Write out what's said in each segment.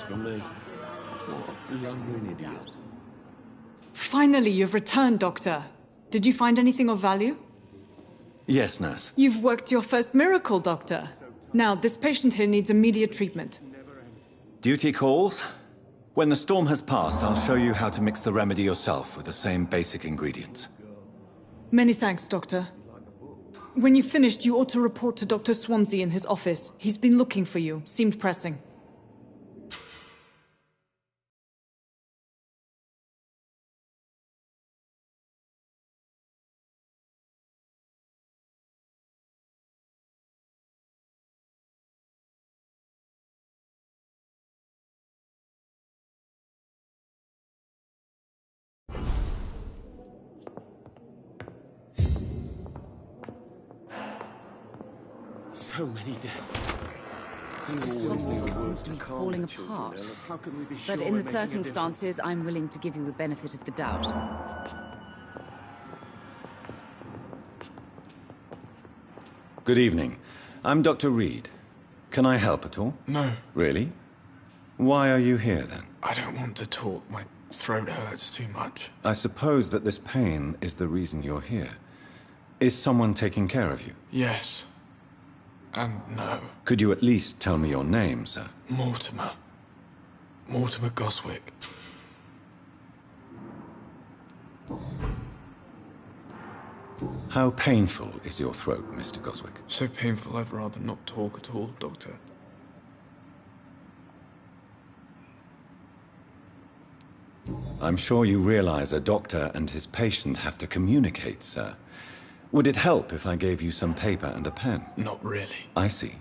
was for me. What a blundering idiot. Finally, you've returned, Doctor. Did you find anything of value? Yes, nurse. You've worked your first miracle, Doctor. Now, this patient here needs immediate treatment. Duty calls. When the storm has passed, I'll show you how to mix the remedy yourself with the same basic ingredients. Many thanks, Doctor. When you've finished, you ought to report to Dr. Swansea in his office. He's been looking for you. Seemed pressing. So many deaths. This hospital seems to be falling apart. But in the circumstances, I'm willing to give you the benefit of the doubt. Good evening. I'm Dr. Reed. Can I help at all? No. Really? Why are you here, then? I don't want to talk. My throat hurts too much. I suppose that this pain is the reason you're here. Is someone taking care of you? Yes. And no. Could you at least tell me your name, sir? Mortimer. Mortimer Goswick. How painful is your throat, Mr. Goswick? So painful I'd rather not talk at all, Doctor. I'm sure you realize a doctor and his patient have to communicate, sir. Would it help if I gave you some paper and a pen? Not really. I see.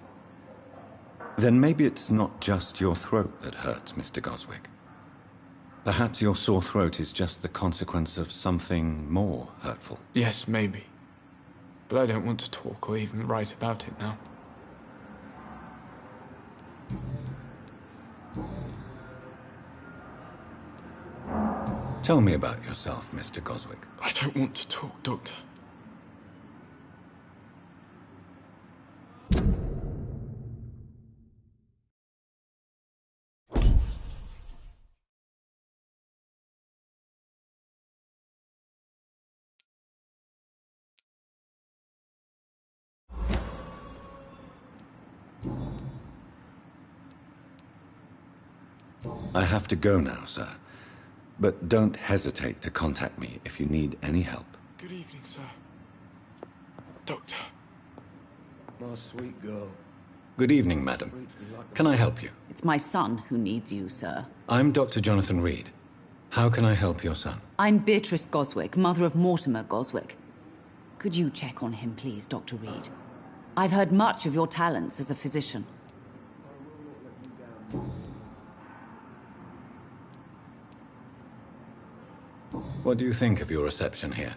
Then maybe it's not just your throat that hurts, Mr. Goswick. Perhaps your sore throat is just the consequence of something more hurtful. Yes, maybe. But I don't want to talk or even write about it now. Tell me about yourself, Mr. Goswick. I don't want to talk, Doctor. I have to go now, sir. But don't hesitate to contact me if you need any help. Good evening, sir. Doctor. My sweet girl. Good evening, madam. Can I help you? It's my son who needs you, sir. I'm Dr. Jonathan Reed. How can I help your son? I'm Beatrice Goswick, mother of Mortimer Goswick. Could you check on him, please, Dr. Reed? I've heard much of your talents as a physician. What do you think of your reception here?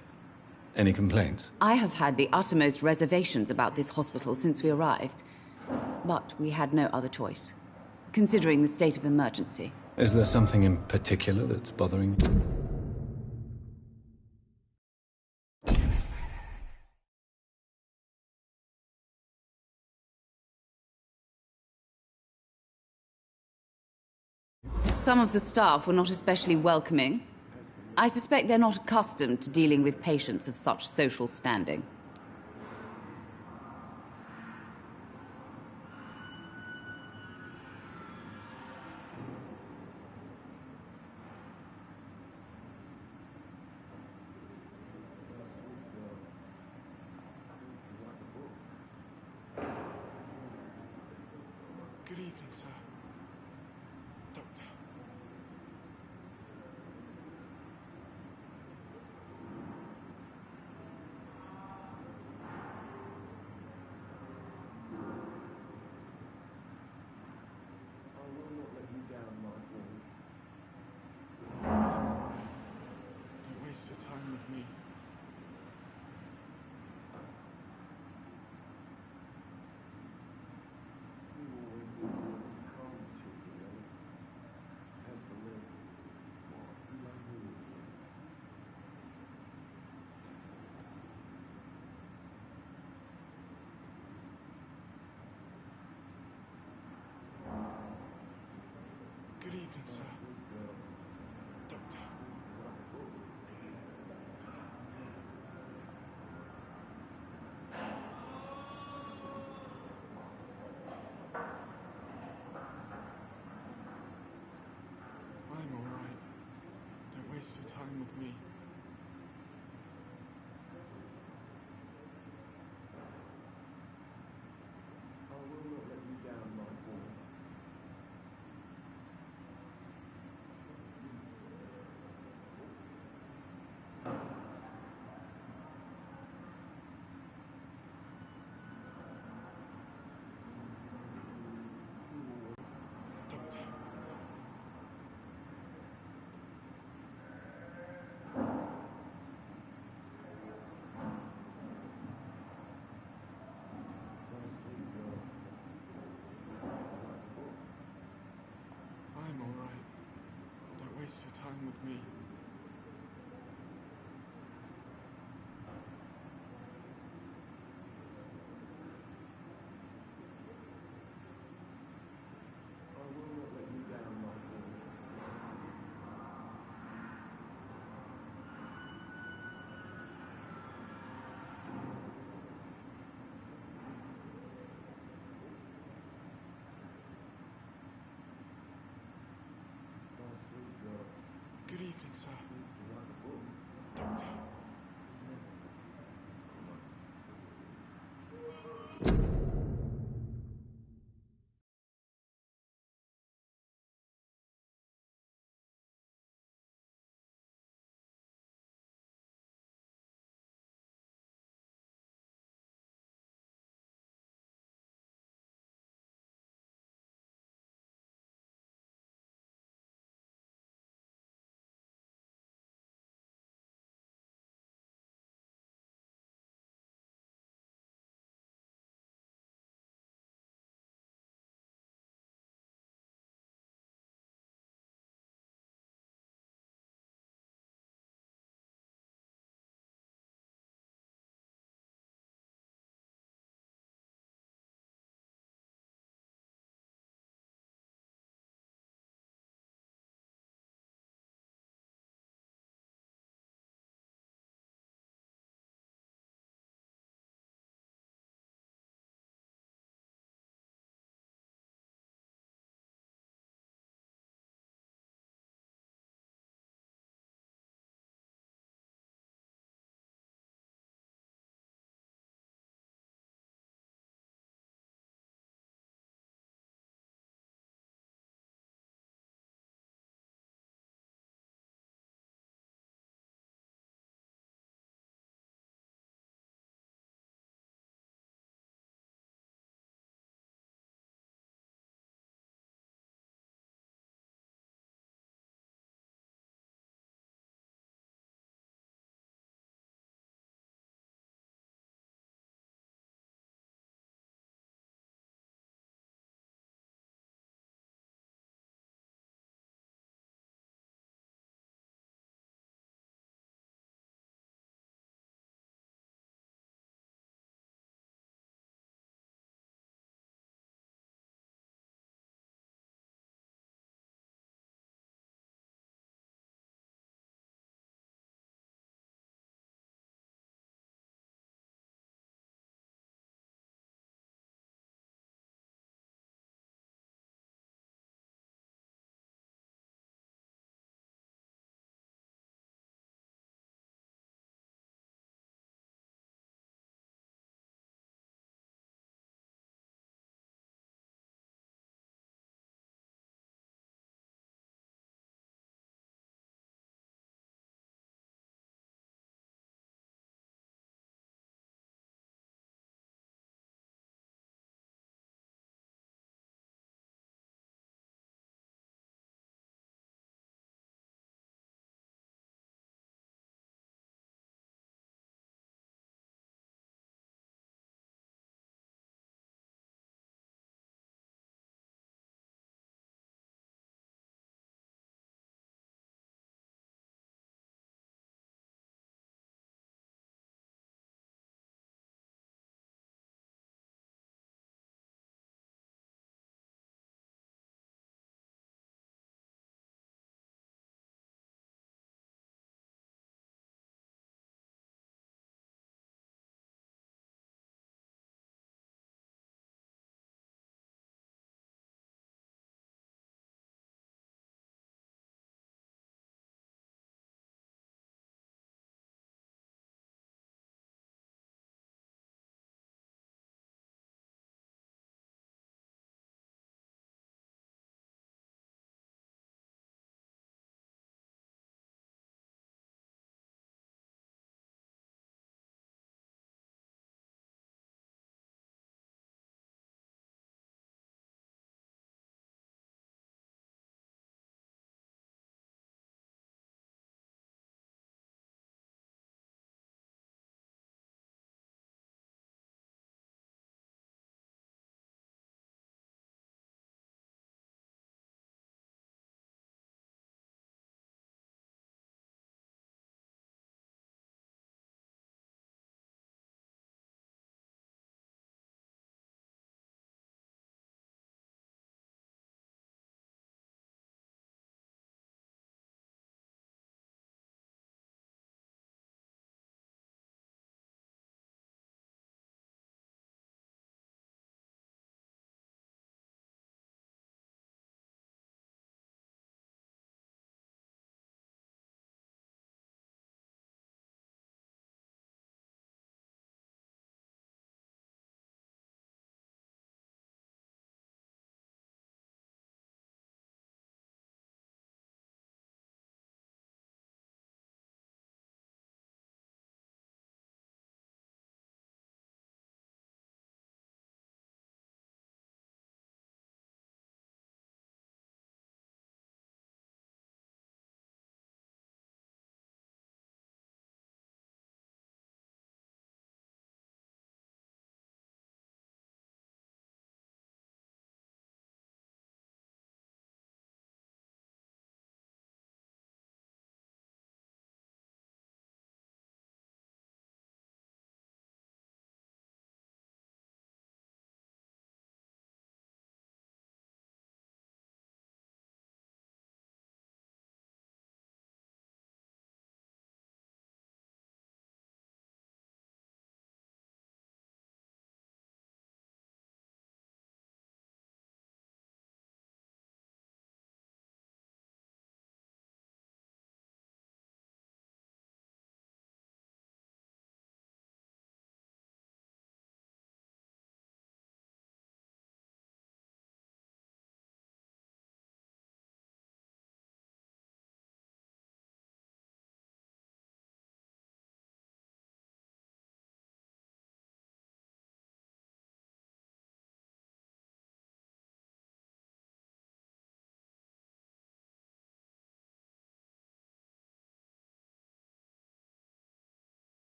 Any complaints? I have had the uttermost reservations about this hospital since we arrived. But we had no other choice, considering the state of emergency. Is there something in particular that's bothering you? Some of the staff were not especially welcoming. I suspect they're not accustomed to dealing with patients of such social standing. Good evening, sir. Doctor. Don't waste your time with me. Good evening, sir. Doctor.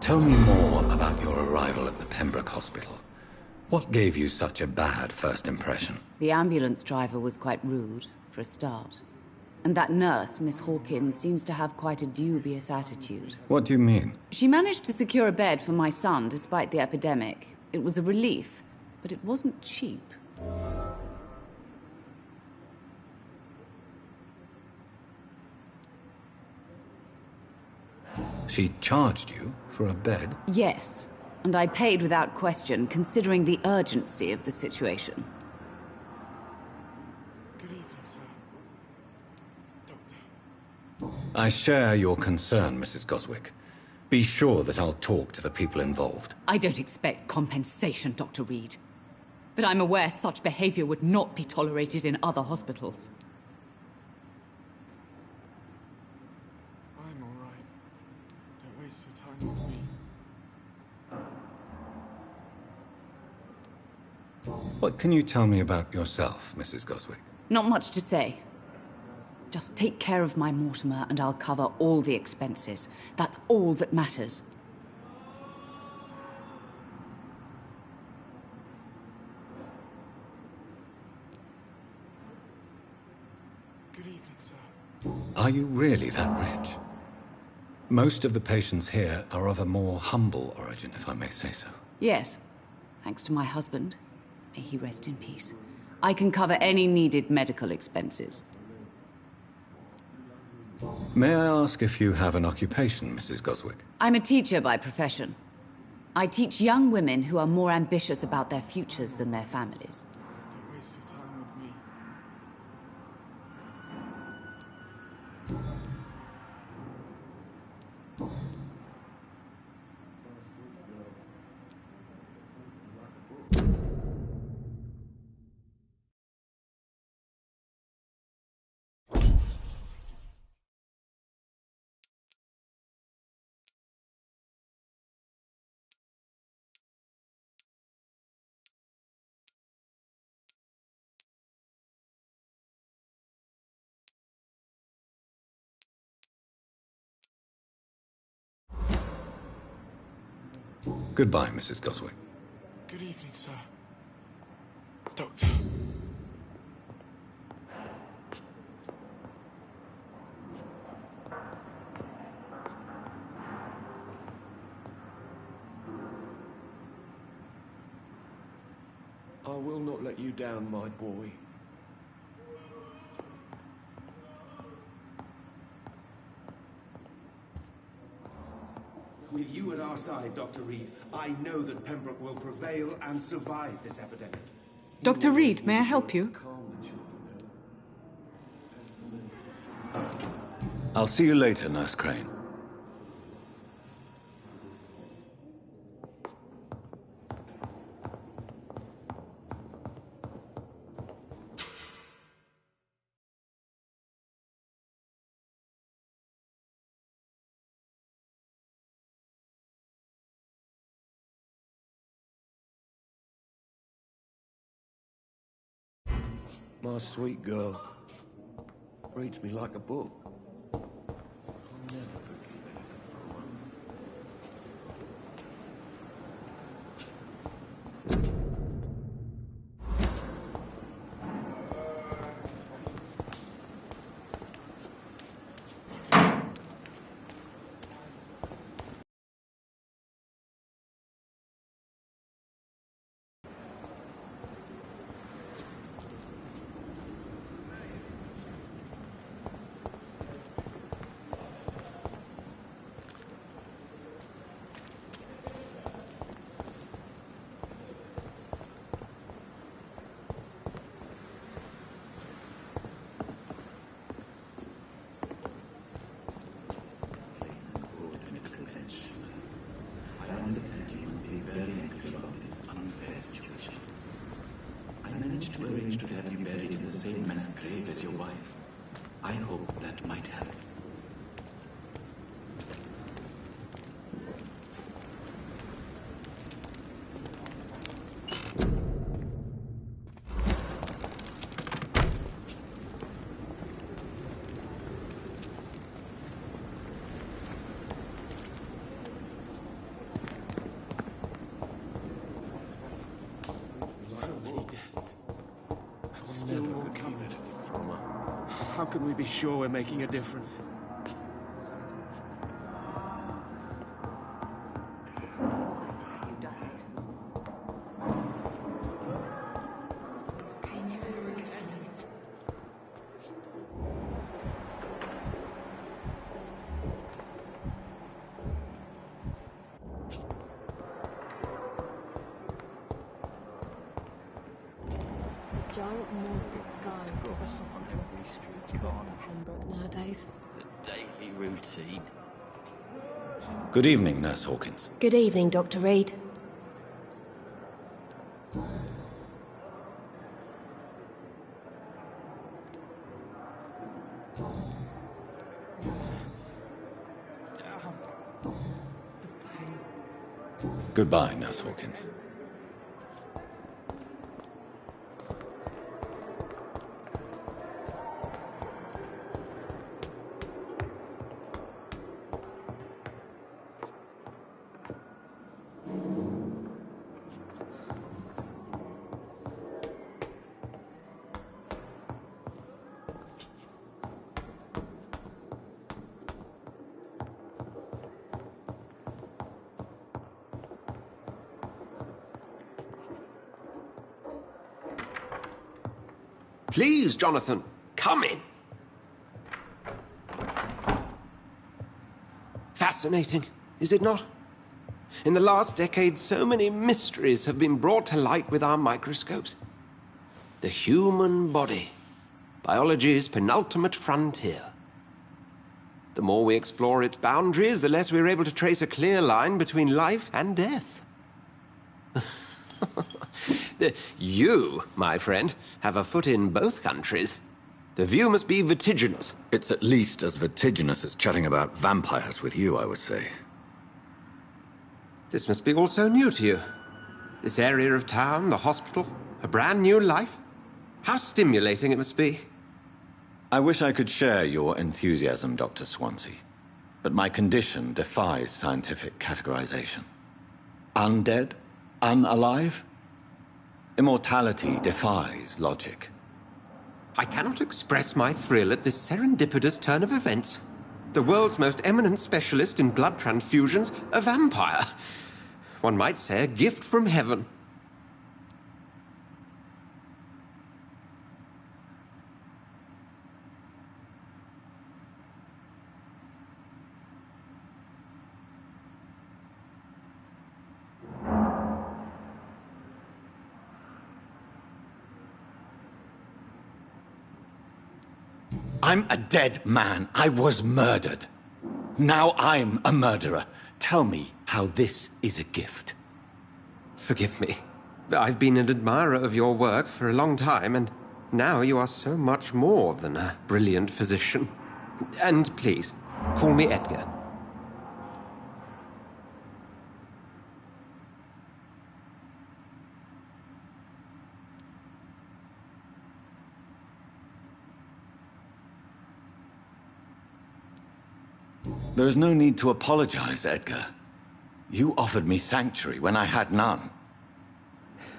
Tell me more about your arrival at the Pembroke Hospital. What gave you such a bad first impression? The ambulance driver was quite rude, for a start. And that nurse, Miss Hawkins, seems to have quite a dubious attitude. What do you mean? She managed to secure a bed for my son despite the epidemic. It was a relief, but it wasn't cheap. She charged you for a bed? Yes, and I paid without question, considering the urgency of the situation. Good evening, sir. Doctor. I share your concern, Mrs. Goswick. Be sure that I'll talk to the people involved. I don't expect compensation, Dr. Reed. But I'm aware such behavior would not be tolerated in other hospitals. I'm all right. Don't waste your time with me. What can you tell me about yourself, Mrs. Goswick? Not much to say. Just take care of my Mortimer and I'll cover all the expenses. That's all that matters. Good evening, sir. Are you really that rich? Most of the patients here are of a more humble origin, if I may say so. Yes, thanks to my husband. May he rest in peace. I can cover any needed medical expenses. May I ask if you have an occupation, Mrs. Goswick? I'm a teacher by profession. I teach young women who are more ambitious about their futures than their families. Don't waste your time with me. Goodbye, Mrs. Goswick. Good evening, sir. Doctor. I will not let you down, my boy. With you at our side, Dr. Reed, I know that Pembroke will prevail and survive this epidemic. Dr. Reed, may I help you? I'll see you later, Nurse Crane. My sweet girl. Reads me like a book. I'll never forgive anything from her. To arrange to have you buried in the same mass grave as your wife. I hope that might help. How can we be sure we're making a difference? Giant mold disguised as a hospital. Pembroke nowadays. The daily routine. Good evening, Nurse Hawkins. Good evening, Dr. Reed. Goodbye, Nurse Hawkins. Please, Jonathan, come in. Fascinating, is it not? In the last decade, so many mysteries have been brought to light with our microscopes. The human body, biology's penultimate frontier. The more we explore its boundaries, the less we're able to trace a clear line between life and death. You, my friend, have a foot in both countries. The view must be vertiginous. It's at least as vertiginous as chatting about vampires with you, I would say. This must be all so new to you. This area of town, the hospital, a brand new life. How stimulating it must be. I wish I could share your enthusiasm, Dr. Swansea, but my condition defies scientific categorization. Undead? Unalive? Immortality defies logic. I cannot express my thrill at this serendipitous turn of events. The world's most eminent specialist in blood transfusions, a vampire. One might say a gift from heaven. I'm a dead man. I was murdered. Now I'm a murderer. Tell me how this is a gift. Forgive me. I've been an admirer of your work for a long time, and now you are so much more than a brilliant physician. And please, call me Edgar. There is no need to apologize, Edgar. You offered me sanctuary when I had none.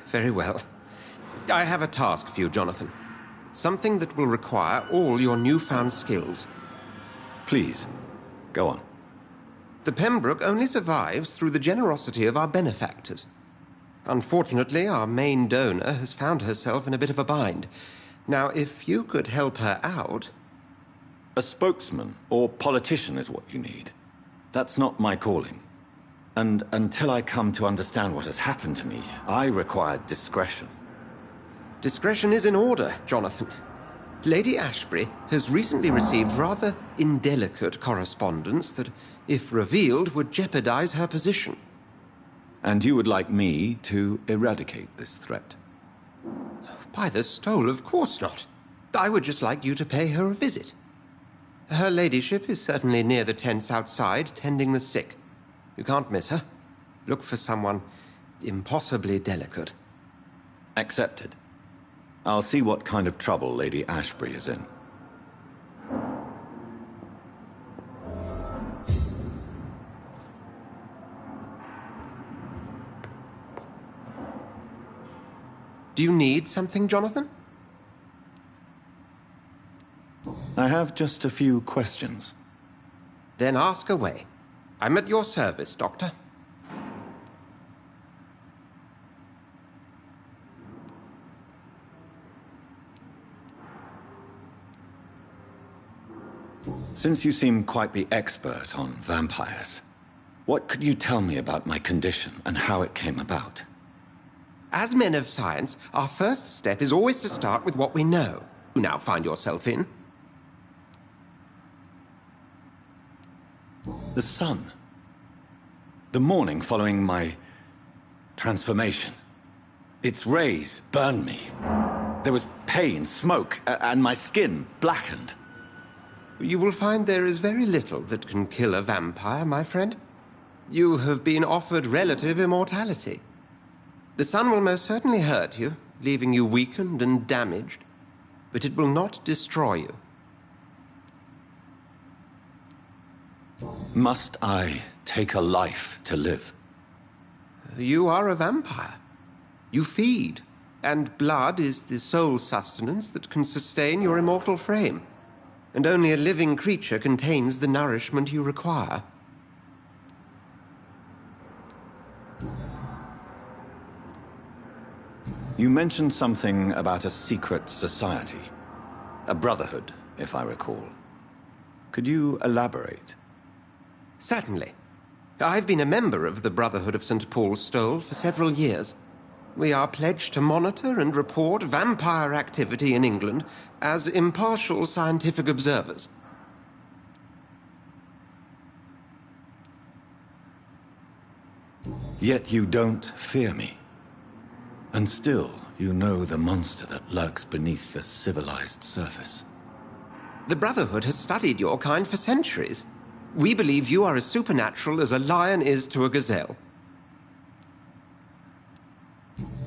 Very well. I have a task for you, Jonathan. Something that will require all your newfound skills. Please, go on. The Pembroke only survives through the generosity of our benefactors. Unfortunately, our main donor has found herself in a bit of a bind. Now, if you could help her out... A spokesman or politician is what you need. That's not my calling. And until I come to understand what has happened to me, I require discretion. Discretion is in order, Jonathan. Lady Ashbury has recently received rather indelicate correspondence that, if revealed, would jeopardize her position. And you would like me to eradicate this threat? By the stole, of course not. I would just like you to pay her a visit. Her ladyship is certainly near the tents outside, tending the sick. You can't miss her. Look for someone impossibly delicate. Accepted. I'll see what kind of trouble Lady Ashbury is in. Do you need something, Jonathan? I have just a few questions. Then ask away. I'm at your service, Doctor. Since you seem quite the expert on vampires, what could you tell me about my condition and how it came about? As men of science, our first step is always to start with what we know. You now find yourself in. The sun. The morning following my transformation. Its rays burned me. There was pain, smoke, and my skin blackened. You will find there is very little that can kill a vampire, my friend. You have been offered relative immortality. The sun will most certainly hurt you, leaving you weakened and damaged, but it will not destroy you. Must I take a life to live? You are a vampire. You feed, and blood is the sole sustenance that can sustain your immortal frame. And only a living creature contains the nourishment you require. You mentioned something about a secret society. A brotherhood, if I recall. Could you elaborate? Certainly. I've been a member of the Brotherhood of St. Paul's Stole for several years. We are pledged to monitor and report vampire activity in England as impartial scientific observers. Yet you don't fear me. And still, you know the monster that lurks beneath the civilized surface. The Brotherhood has studied your kind for centuries. We believe you are as supernatural as a lion is to a gazelle.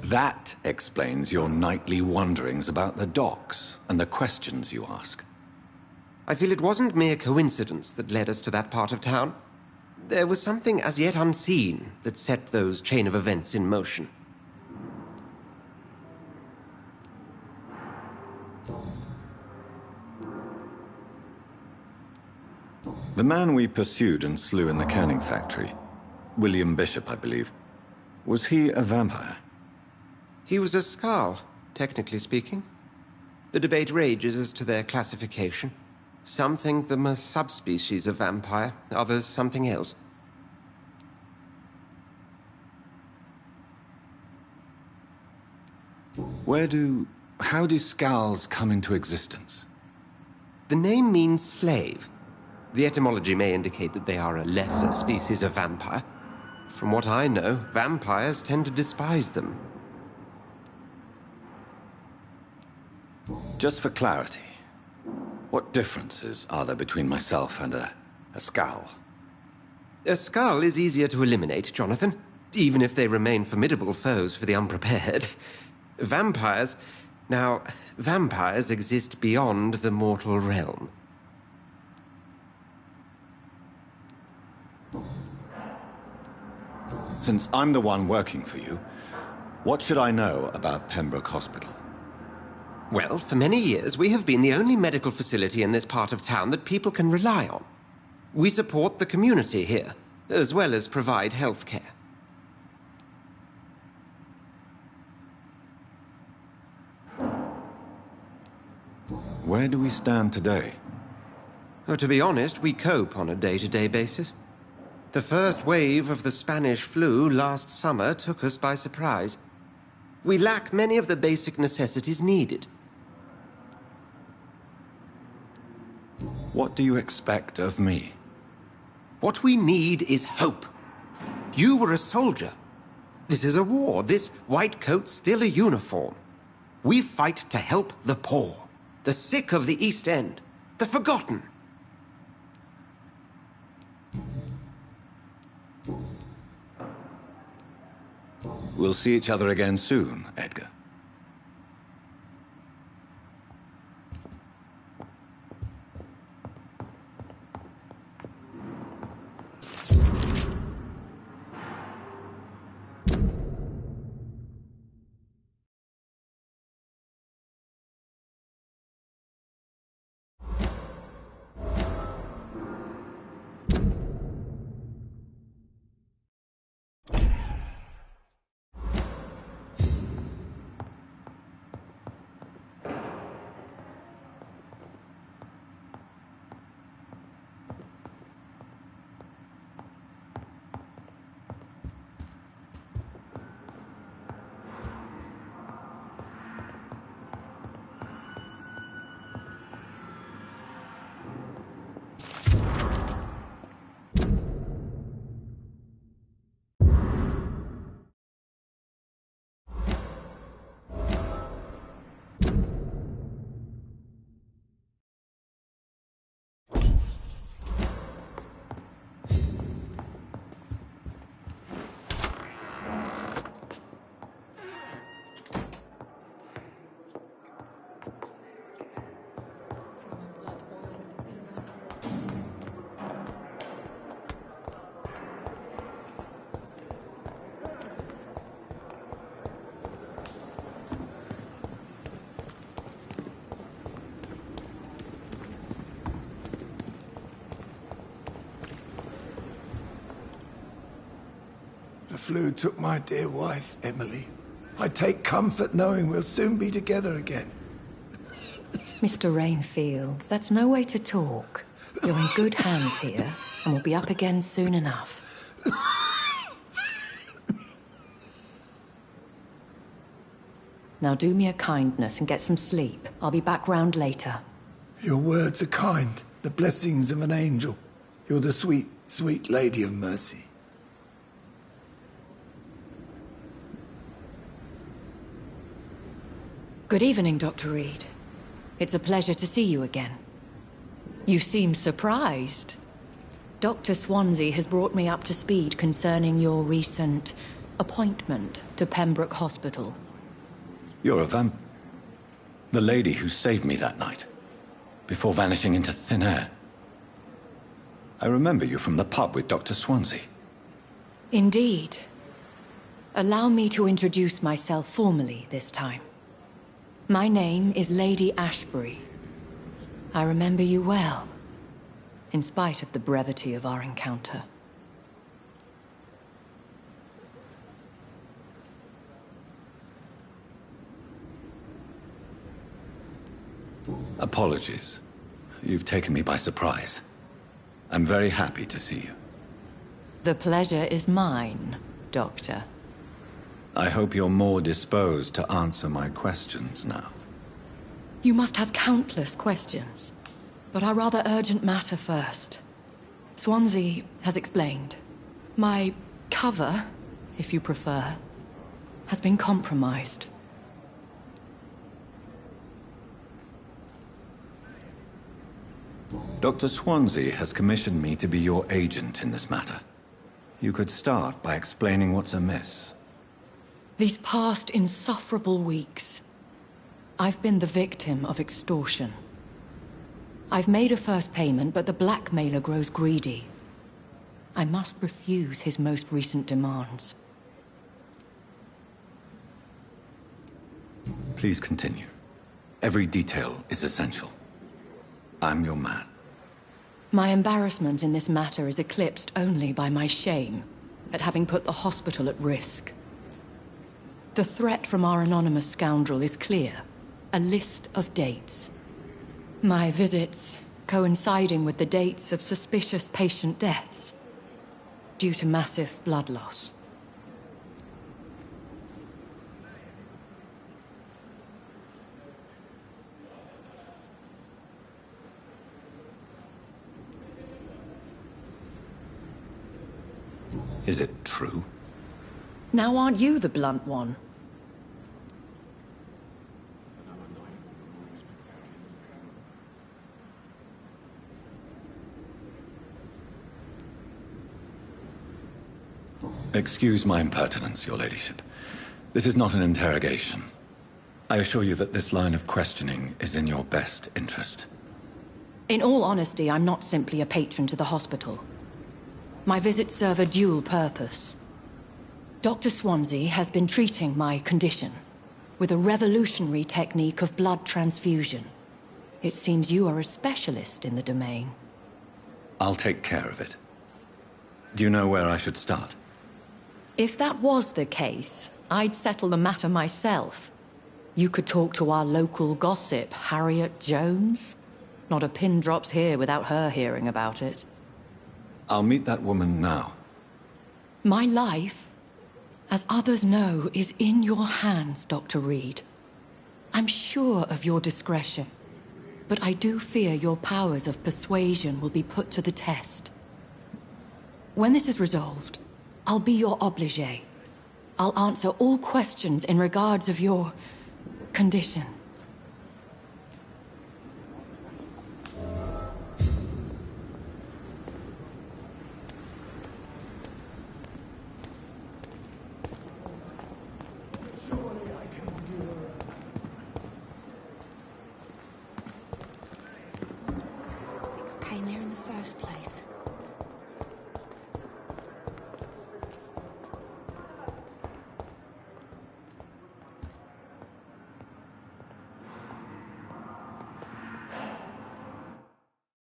That explains your nightly wanderings about the docks and the questions you ask. I feel it wasn't mere coincidence that led us to that part of town. There was something as yet unseen that set those chain of events in motion. The man we pursued and slew in the canning factory, William Bishop, I believe, was he a vampire? He was a Skald, technically speaking. The debate rages as to their classification. Some think them a subspecies of vampire, others something else. How do Skalds come into existence? The name means slave. The etymology may indicate that they are a lesser species of vampire. From what I know, vampires tend to despise them. Just for clarity, what differences are there between myself and a Skald? A Skald is easier to eliminate, Jonathan, even if they remain formidable foes for the unprepared. Vampires... Now, vampires exist beyond the mortal realm. Since I'm the one working for you, what should I know about Pembroke Hospital? Well, for many years, we have been the only medical facility in this part of town that people can rely on. We support the community here, as well as provide health care. Where do we stand today? Oh, to be honest, we cope on a day-to-day basis. The first wave of the Spanish flu last summer took us by surprise. We lack many of the basic necessities needed. What do you expect of me? What we need is hope. You were a soldier. This is a war. This white coat's still a uniform. We fight to help the poor, the sick of the East End, the forgotten. We'll see each other again soon, Edgar. flu took my dear wife, Emily. I take comfort knowing we'll soon be together again. Mr. Rainfield, that's no way to talk. You're in good hands here, and we'll be up again soon enough. Now do me a kindness and get some sleep. I'll be back round later. Your words are kind, the blessings of an angel. You're the sweet, sweet Lady of Mercy. Good evening, Dr. Reed. It's a pleasure to see you again. You seem surprised. Dr. Swansea has brought me up to speed concerning your recent appointment to Pembroke Hospital. You're a the lady who saved me that night, before vanishing into thin air. I remember you from the pub with Dr. Swansea. Indeed. Allow me to introduce myself formally this time. My name is Lady Ashbury. I remember you well, in spite of the brevity of our encounter. Apologies. You've taken me by surprise. I'm very happy to see you. The pleasure is mine, Doctor. I hope you're more disposed to answer my questions now. You must have countless questions, but our rather urgent matter first. Swansea has explained. My cover, if you prefer, has been compromised. Dr. Swansea has commissioned me to be your agent in this matter. You could start by explaining what's amiss. These past insufferable weeks, I've been the victim of extortion. I've made a first payment, but the blackmailer grows greedy. I must refuse his most recent demands. Please continue. Every detail is essential. I'm your man. My embarrassment in this matter is eclipsed only by my shame at having put the hospital at risk. The threat from our anonymous scoundrel is clear. A list of dates. My visits coinciding with the dates of suspicious patient deaths due to massive blood loss. Is it true? Now aren't you the blunt one? Excuse my impertinence, Your Ladyship. This is not an interrogation. I assure you that this line of questioning is in your best interest. In all honesty, I'm not simply a patron to the hospital. My visits serve a dual purpose. Dr. Swansea has been treating my condition with a revolutionary technique of blood transfusion. It seems you are a specialist in the domain. I'll take care of it. Do you know where I should start? If that was the case, I'd settle the matter myself. You could talk to our local gossip, Harriet Jones. Not a pin drops here without her hearing about it. I'll meet that woman now. My life, as others know, is in your hands, Dr. Reed. I'm sure of your discretion, but I do fear your powers of persuasion will be put to the test. When this is resolved, I'll be your obligé. I'll answer all questions in regards of your condition. Came here in the first place.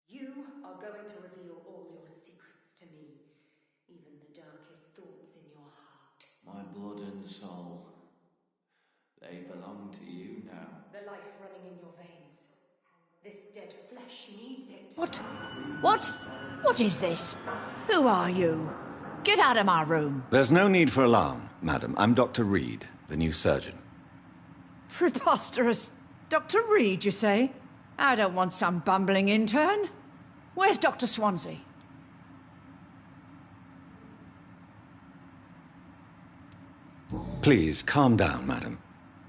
You are going to reveal all your secrets to me, even the darkest thoughts in your heart. My blood and soul. They belong to you now. The life running in your veins. This dead flesh needs it. What? What? What is this? Who are you? Get out of my room. There's no need for alarm, madam. I'm Dr. Reed, the new surgeon. Preposterous. Dr. Reed, you say? I don't want some bumbling intern. Where's Dr. Swansea? Please, calm down, madam.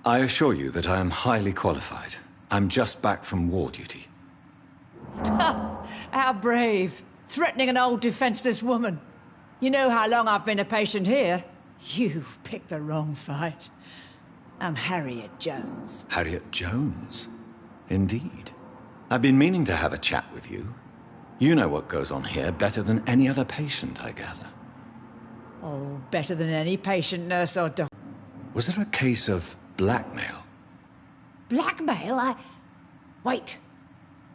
I assure you that I am highly qualified. I'm just back from war duty. How brave. Threatening an old defenseless woman. You know how long I've been a patient here? You've picked the wrong fight. I'm Harriet Jones. Harriet Jones? Indeed. I've been meaning to have a chat with you. You know what goes on here better than any other patient, I gather. Oh, better than any patient, nurse or doctor. Was there a case of blackmail? Blackmail? Wait.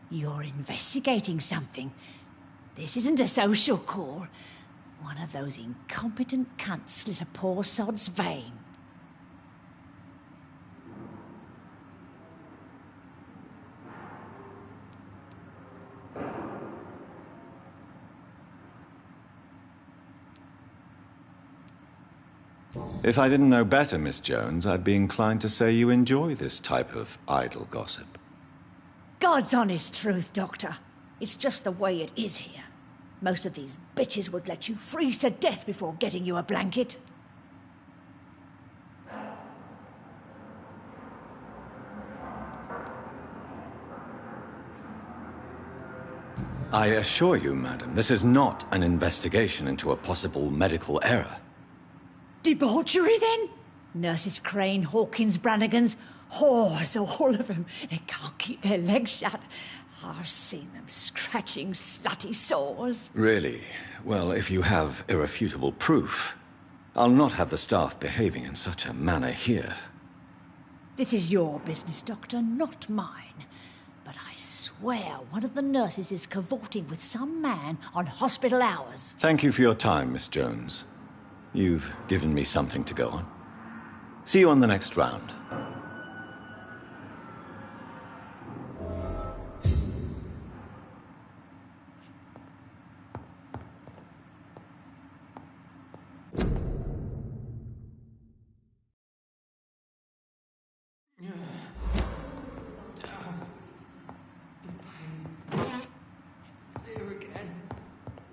You're investigating something. This isn't a social call. One of those incompetent cunts slit a poor sod's vein. If I didn't know better, Miss Jones, I'd be inclined to say you enjoy this type of idle gossip. God's honest truth, Doctor. It's just the way it is here. Most of these bitches would let you freeze to death before getting you a blanket. I assure you, madam, this is not an investigation into a possible medical error. Debauchery, then? Nurses Crane, Hawkins, Brannigans, whores, all of them. They can't keep their legs shut. I've seen them scratching slutty sores. Really? Well, if you have irrefutable proof, I'll not have the staff behaving in such a manner here. This is your business, Doctor, not mine. But I swear one of the nurses is cavorting with some man on hospital hours. Thank you for your time, Miss Jones. You've given me something to go on. See you on the next round.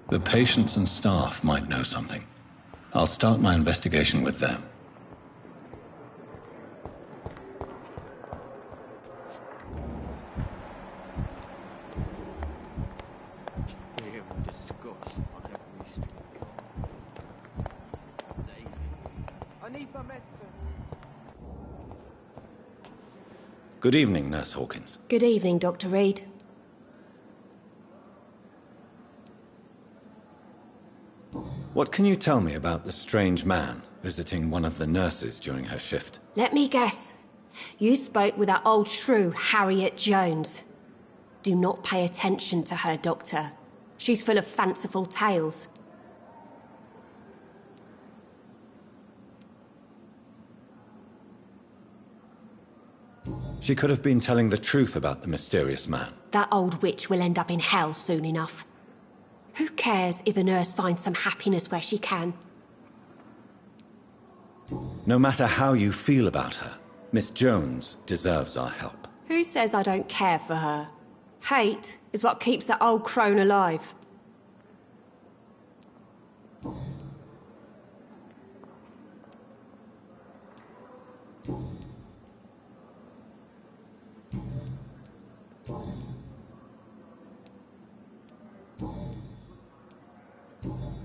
The patients and staff might know something. I'll start my investigation with them. Good evening, Nurse Hawkins. Good evening, Dr. Reed. What can you tell me about the strange man visiting one of the nurses during her shift? Let me guess. You spoke with that old shrew, Harriet Jones. Do not pay attention to her, Doctor. She's full of fanciful tales. She could have been telling the truth about the mysterious man. That old witch will end up in hell soon enough. Who cares if a nurse finds some happiness where she can? No matter how you feel about her, Miss Jones deserves our help. Who says I don't care for her? Hate is what keeps that old crone alive.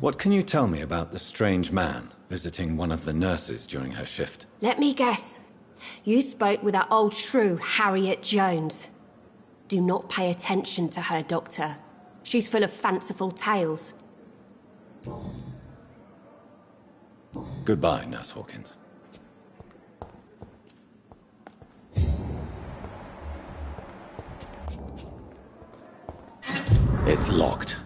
What can you tell me about the strange man visiting one of the nurses during her shift? Let me guess. You spoke with that old shrew, Harriet Jones. Do not pay attention to her, Doctor. She's full of fanciful tales. Goodbye, Nurse Hawkins. It's locked.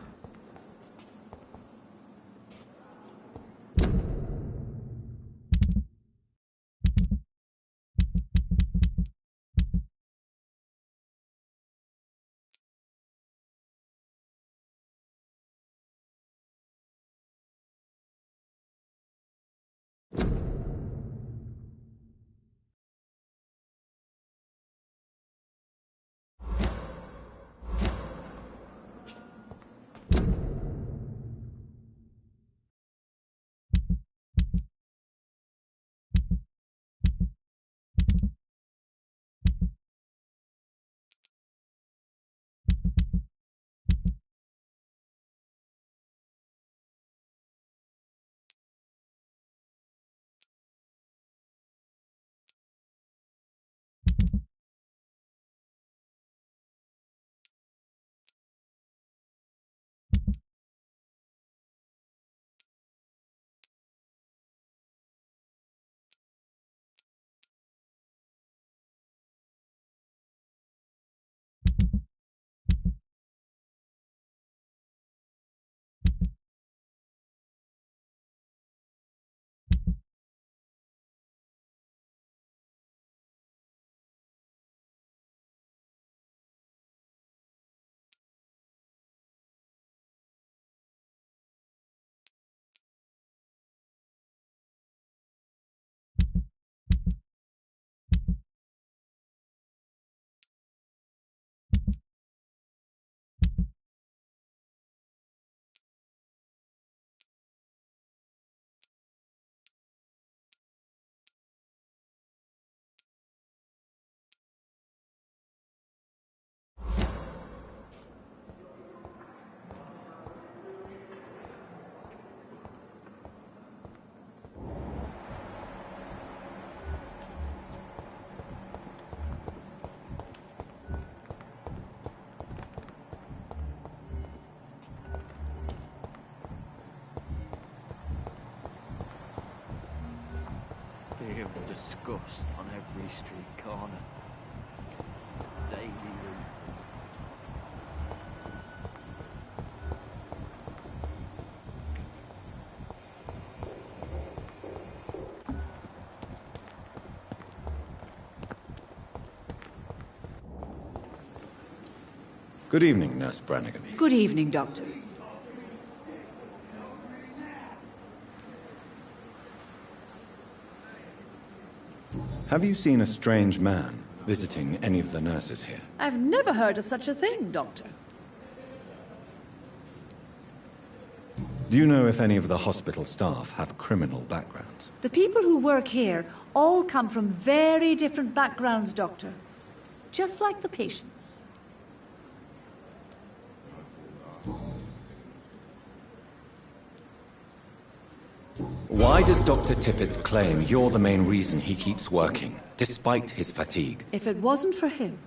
disgust on every street corner. Daily routine. Good evening, Nurse Brannigan. Good evening, Doctor. Have you seen a strange man visiting any of the nurses here? I've never heard of such a thing, Doctor. Do you know if any of the hospital staff have criminal backgrounds? The people who work here all come from very different backgrounds, Doctor. Just like the patients. Why does Dr. Tippett's claim you're the main reason he keeps working, despite his fatigue? If it wasn't for him,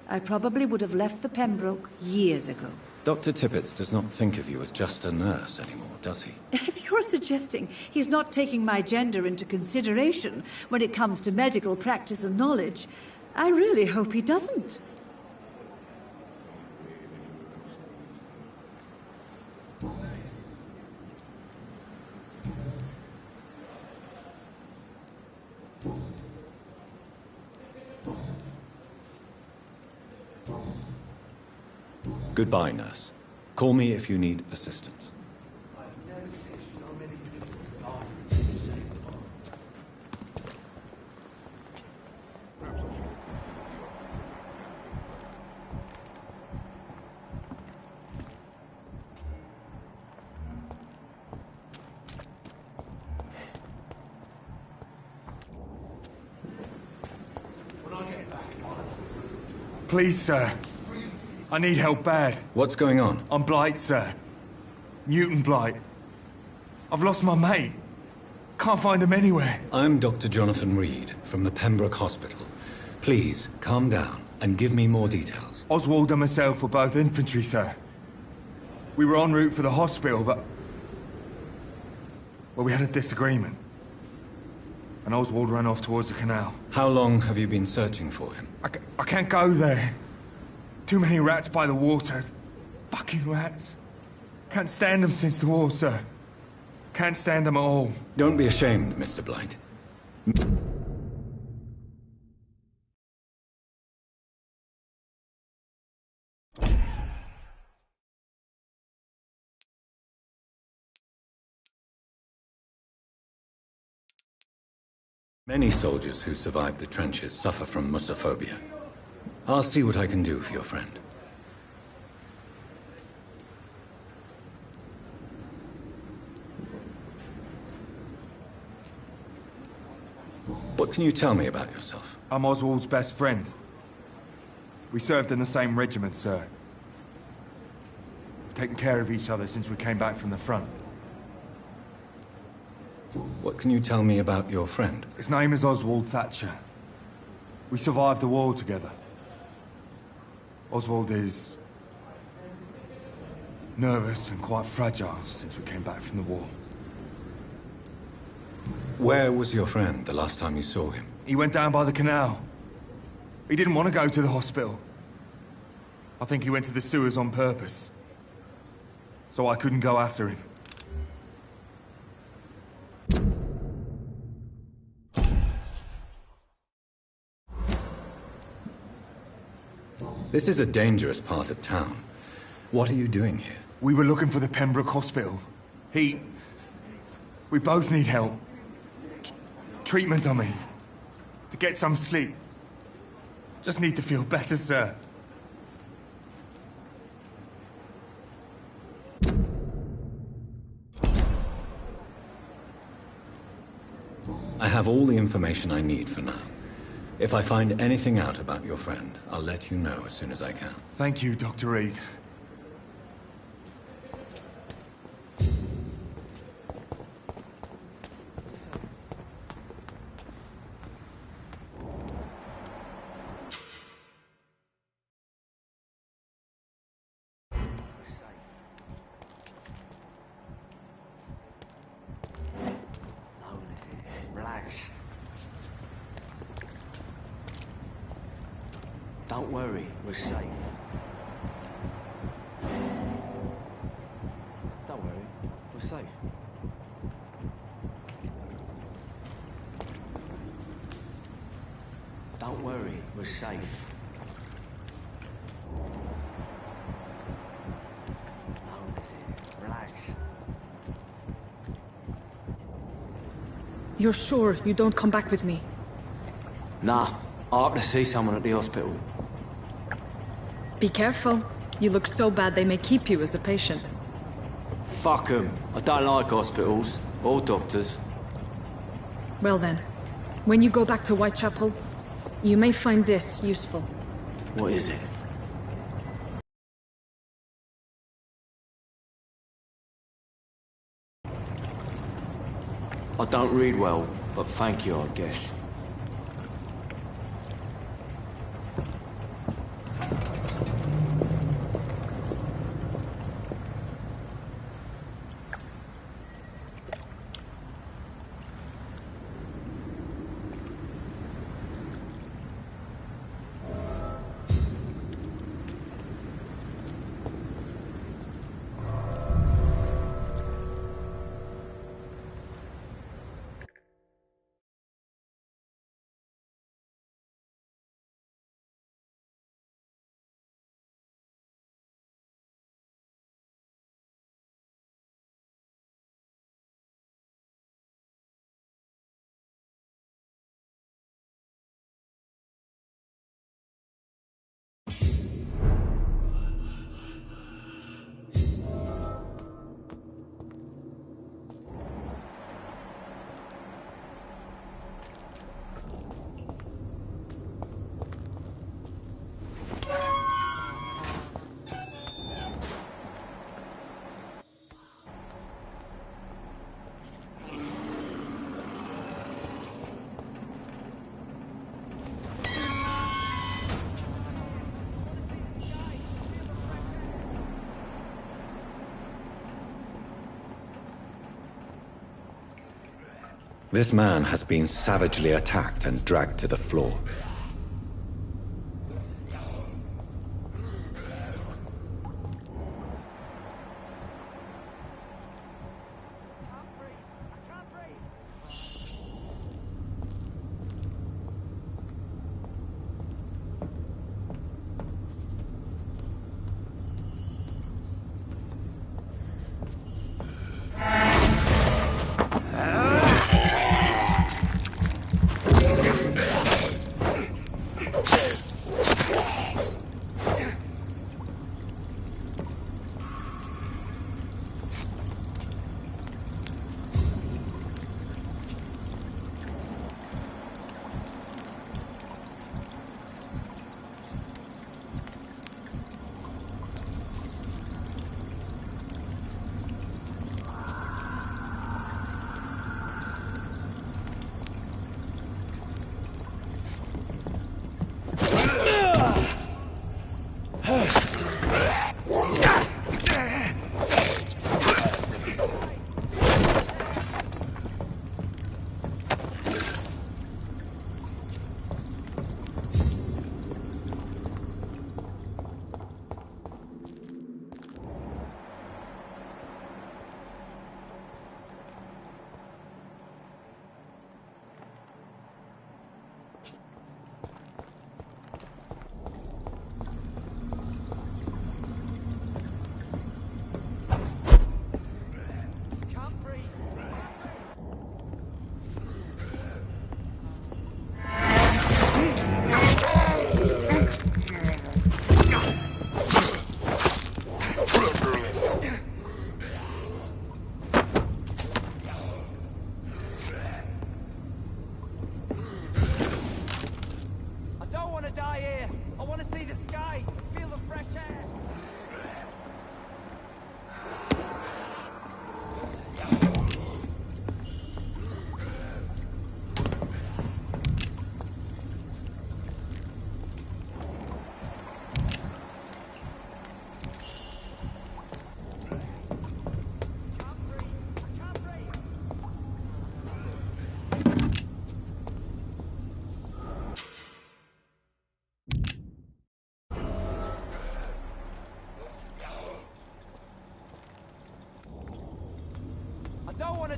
I probably would have left the Pembroke years ago. Dr. Tippett does not think of you as just a nurse anymore, does he? If you're suggesting he's not taking my gender into consideration when it comes to medical practice and knowledge, I really hope he doesn't. Goodbye, nurse. Call me if you need assistance. Please, sir. I need help bad. What's going on? I'm Blight, sir. Newton Blight. I've lost my mate. Can't find him anywhere. I'm Dr. Jonathan Reed from the Pembroke Hospital. Please, calm down and give me more details. Oswald and myself were both infantry, sir. We were en route for the hospital, but... well, we had a disagreement. And Oswald ran off towards the canal. How long have you been searching for him? I can't go there. Too many rats by the water. Fucking rats. Can't stand them since the war, sir. Can't stand them at all. Don't be ashamed, Mr. Blight. Many soldiers who survived the trenches suffer from musophobia. I'll see what I can do for your friend. What can you tell me about yourself? I'm Oswald's best friend. We served in the same regiment, sir. We've taken care of each other since we came back from the front. What can you tell me about your friend? His name is Oswald Thatcher. We survived the war together. Oswald is... nervous and quite fragile since we came back from the war. Where was your friend the last time you saw him? He went down by the canal. He didn't want to go to the hospital. I think he went to the sewers on purpose. So I couldn't go after him. This is a dangerous part of town. What are you doing here? We were looking for the Pembroke Hospital. We both need help. Treatment, I mean. To get some sleep. Just need to feel better, sir. I have all the information I need for now. If I find anything out about your friend, I'll let you know as soon as I can. Thank you, Dr. Reed. Relax. Don't worry, we're safe. Don't worry, we're safe. Don't worry, we're safe. Relax. You're sure you don't come back with me? Nah, I have to see someone at the hospital. Be careful. You look so bad they may keep you as a patient. Fuck 'em. I don't like hospitals. Or doctors. Well then, when you go back to Whitechapel, you may find this useful. What is it? I don't read well, but thank you, I guess. This man has been savagely attacked and dragged to the floor.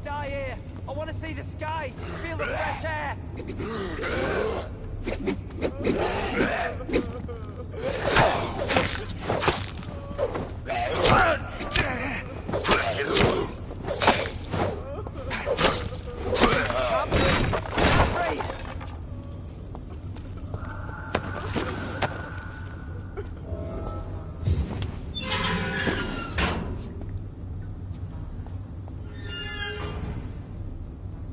die here. I want to see the sky, feel the fresh air.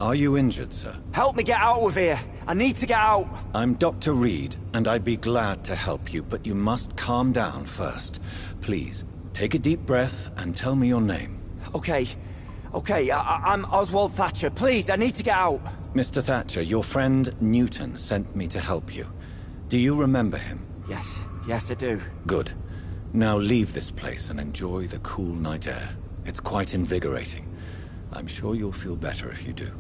Are you injured, sir? Help me get out of here. I need to get out. I'm Dr. Reed, and I'd be glad to help you, but you must calm down first. Please, take a deep breath and tell me your name. Okay. I'm Oswald Thatcher. Please, I need to get out. Mr. Thatcher, your friend Newton sent me to help you. Do you remember him? Yes, I do. Good. Now leave this place and enjoy the cool night air. It's quite invigorating. I'm sure you'll feel better if you do.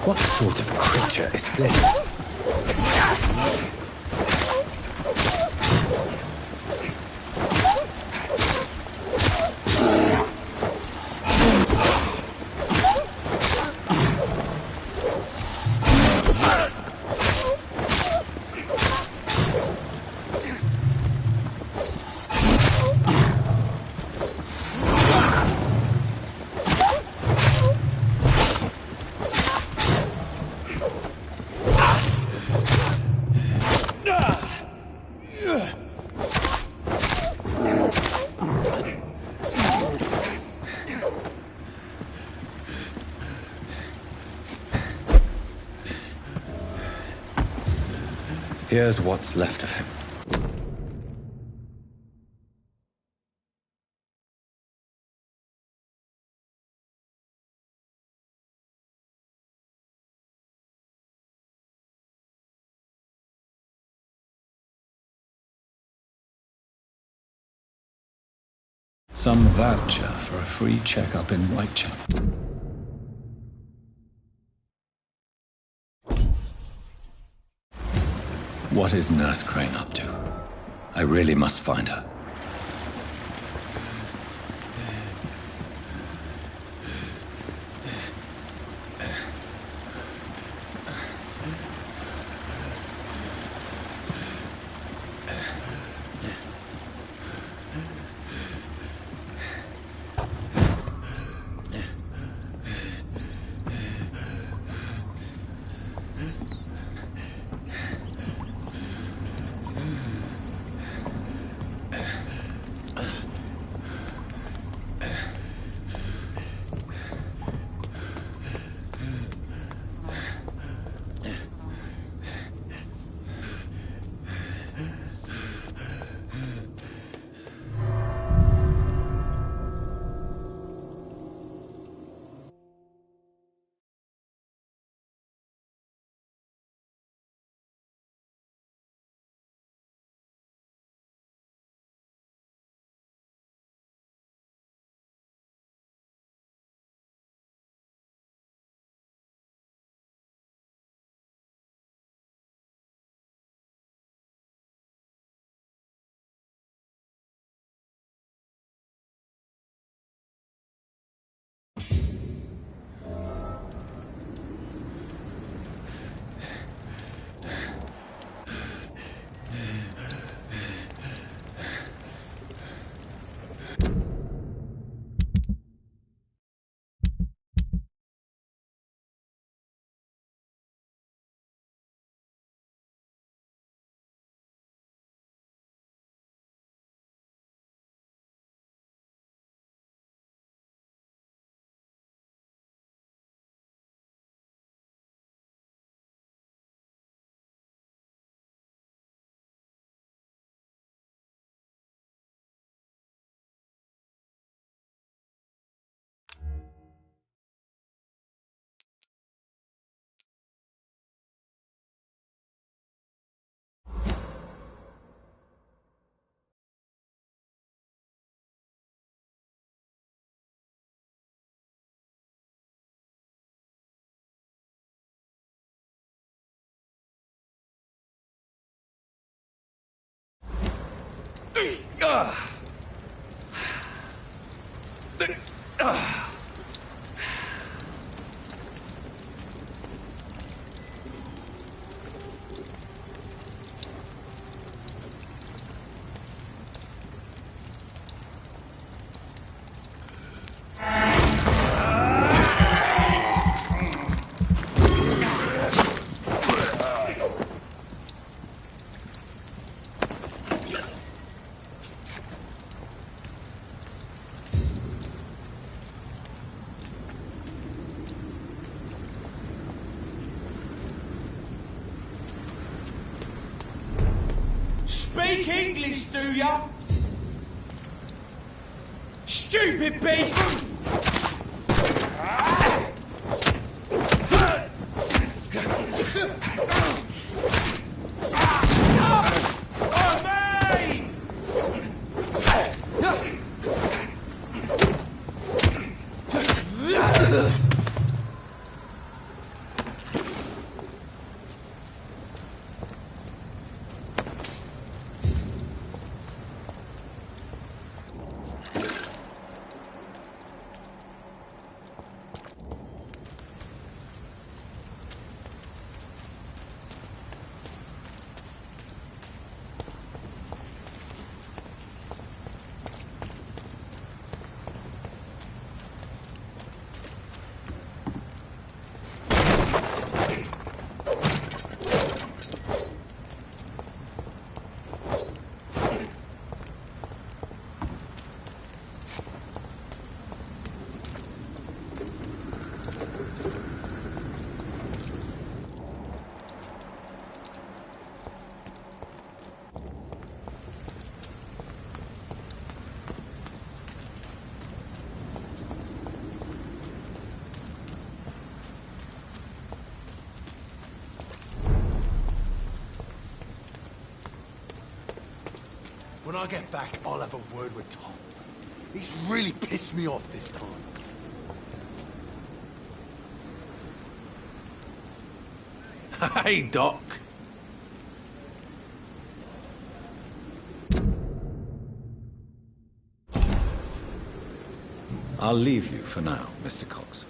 What sort of creature is this? Here's what's left of him. Some voucher for a free checkup in Whitechapel. What is Nurse Crane up to? I really must find her. Speak English, do ya? Stupid beast! When I get back, I'll have a word with Tom. He's really pissed me off this time. Hey, Doc. I'll leave you for now, Mr. Cox.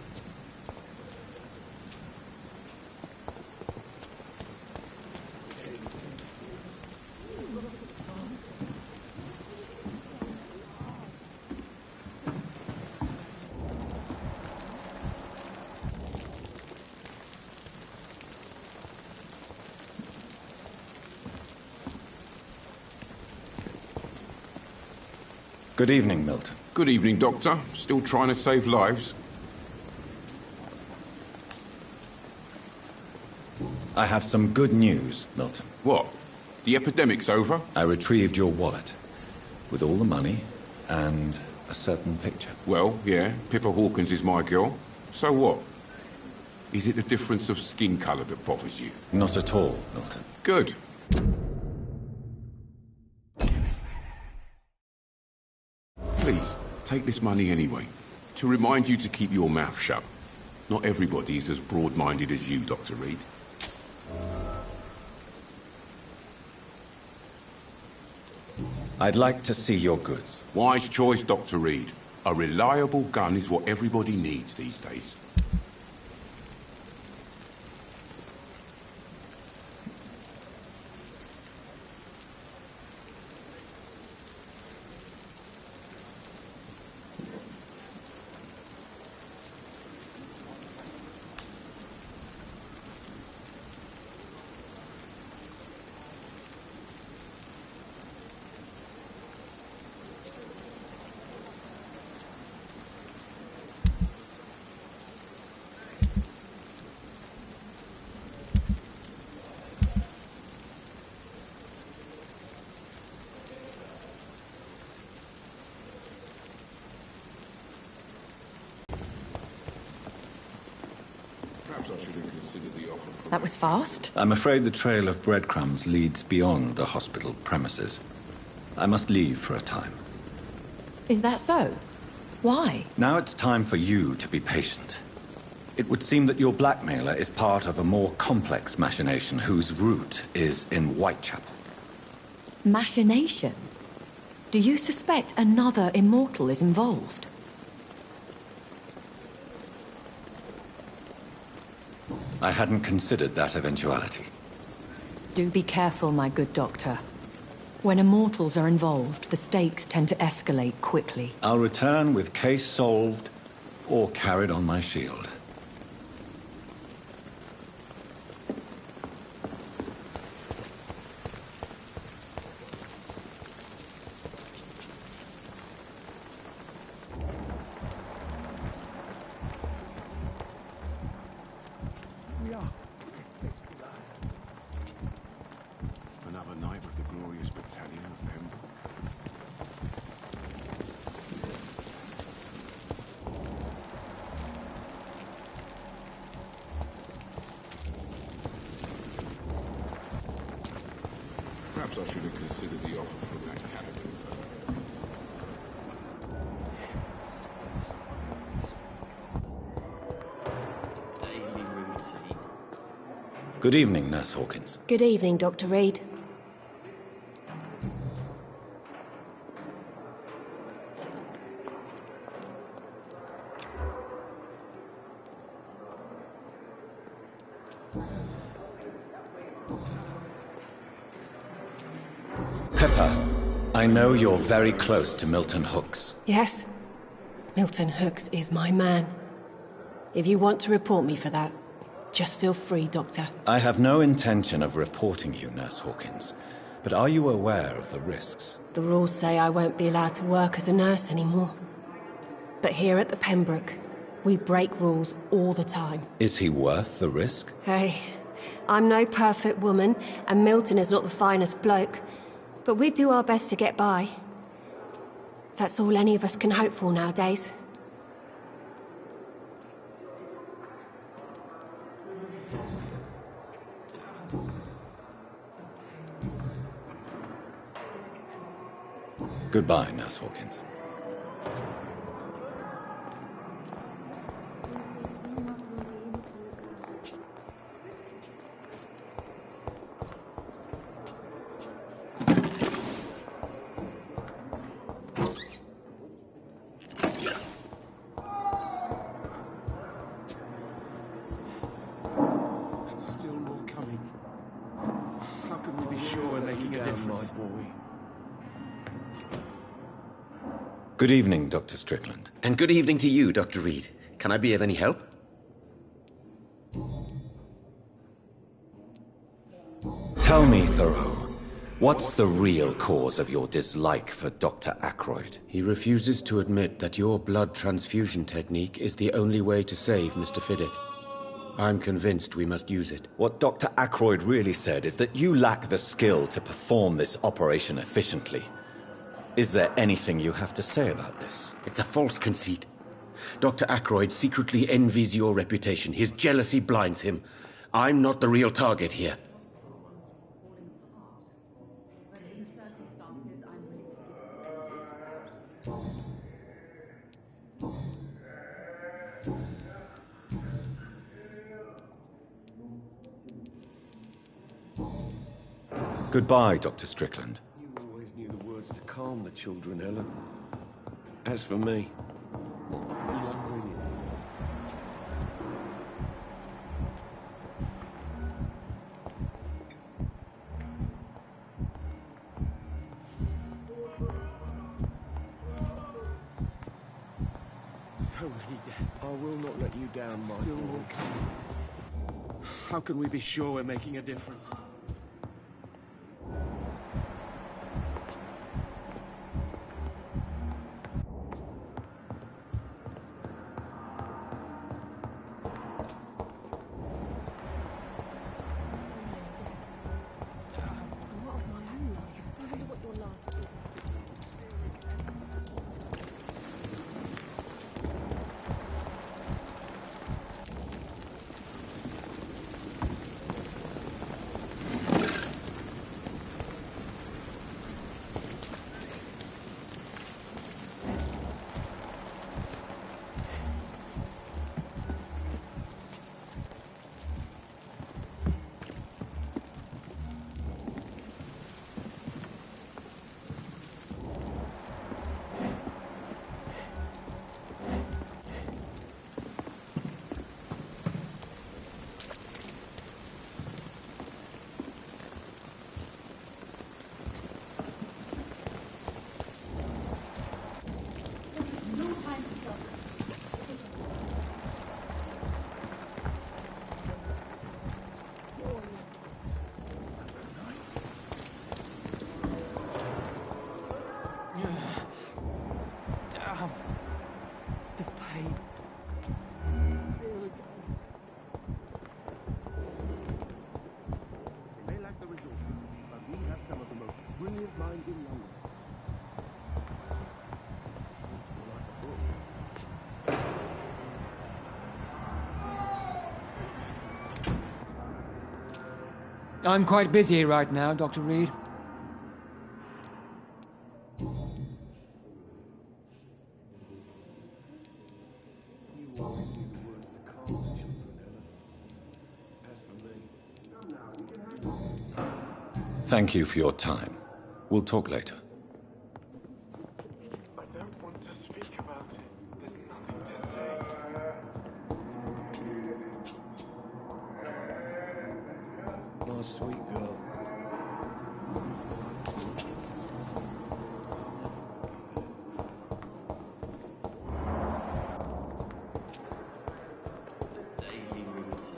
Good evening, Milton. Good evening, Doctor. Still trying to save lives? I have some good news, Milton. What? The epidemic's over? I retrieved your wallet, with all the money and a certain picture. Well, yeah, Pippa Hawkins is my girl. So what? Is it the difference of skin colour that bothers you? Not at all, Milton. Good. Please, take this money anyway, to remind you to keep your mouth shut. Not everybody is as broad-minded as you, Dr. Reed. I'd like to see your goods. Wise choice, Dr. Reed. A reliable gun is what everybody needs these days. That was fast. I'm afraid the trail of breadcrumbs leads beyond the hospital premises. I must leave for a time. Is that so? Why? Now it's time for you to be patient. It would seem that your blackmailer is part of a more complex machination whose root is in Whitechapel. Machination? Do you suspect another immortal is involved? I hadn't considered that eventuality. Do be careful, my good doctor. When immortals are involved, the stakes tend to escalate quickly. I'll return with case solved, or carried on my shield. Another night with the glorious battalion of Pembroke. Perhaps I should have considered the offer from that caravan first. Daily routine. Good evening, Nurse Hawkins. Good evening, Dr. Reed. Pepper, I know you're very close to Milton Hooks. Yes? Milton Hooks is my man. If you want to report me for that, just feel free, Doctor. I have no intention of reporting you, Nurse Hawkins. But are you aware of the risks? The rules say I won't be allowed to work as a nurse anymore. But here at the Pembroke, we break rules all the time. Is he worth the risk? Hey, I'm no perfect woman, and Milton is not the finest bloke. But we do our best to get by. That's all any of us can hope for nowadays. Goodbye, Nurse Hawkins. Still more coming. How can we be sure we're making a difference? Boy. Good evening, Dr. Strickland. And good evening to you, Dr. Reed. Can I be of any help? Tell me, Thoreau, what's the real cause of your dislike for Dr. Ackroyd? He refuses to admit that your blood transfusion technique is the only way to save Mr. Fiddick. I'm convinced we must use it. What Dr. Ackroyd really said is that you lack the skill to perform this operation efficiently. Is there anything you have to say about this? It's a false conceit. Dr. Ackroyd secretly envies your reputation. His jealousy blinds him. I'm not the real target here. Goodbye, Dr. Strickland. You always knew the words to calm the children, Helen. As for me, good luck bringing it. So many deaths. I will not let you down, my Still more coming. How can we be sure we're making a difference? I'm quite busy right now, Dr. Reed. Thank you for your time. We'll talk later. I don't want to speak about it. There's nothing to say. Oh, sweet girl. Daily routine.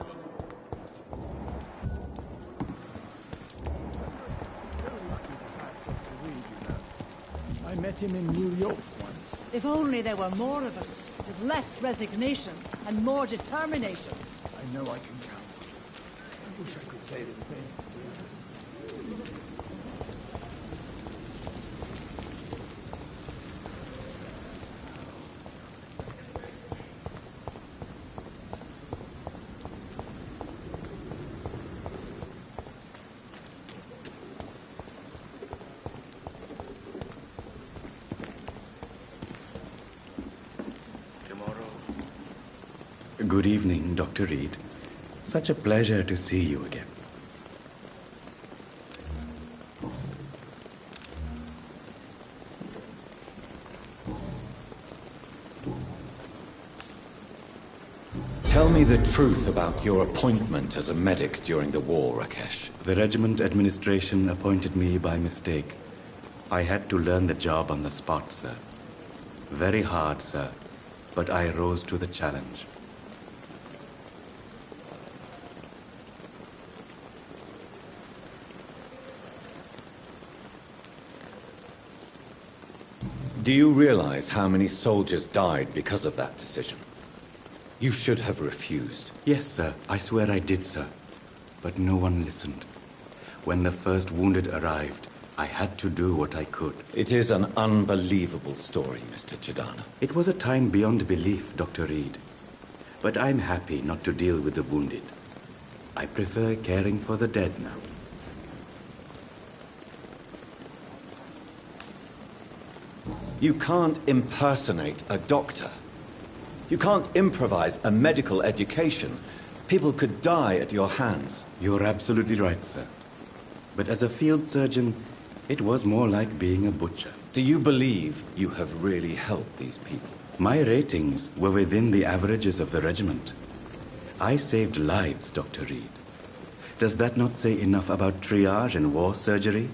I met him in New York once. If only there were more of us, with less resignation and more determination. I know I can count. I wish I could say the same. Good evening, Dr. Reed. Such a pleasure to see you again. Tell me the truth about your appointment as a medic during the war, Rakesh. The regiment administration appointed me by mistake. I had to learn the job on the spot, sir. Very hard, sir, but I rose to the challenge. Do you realize how many soldiers died because of that decision? You should have refused. Yes, sir. I swear I did, sir. But no one listened. When the first wounded arrived, I had to do what I could. It is an unbelievable story, Mr. Chidana. It was a time beyond belief, Dr. Reed. But I'm happy not to deal with the wounded. I prefer caring for the dead now. You can't impersonate a doctor. You can't improvise a medical education. People could die at your hands. You're absolutely right, sir. But as a field surgeon, it was more like being a butcher. Do you believe you have really helped these people? My ratings were within the averages of the regiment. I saved lives, Dr. Reed. Does that not say enough about triage and war surgery?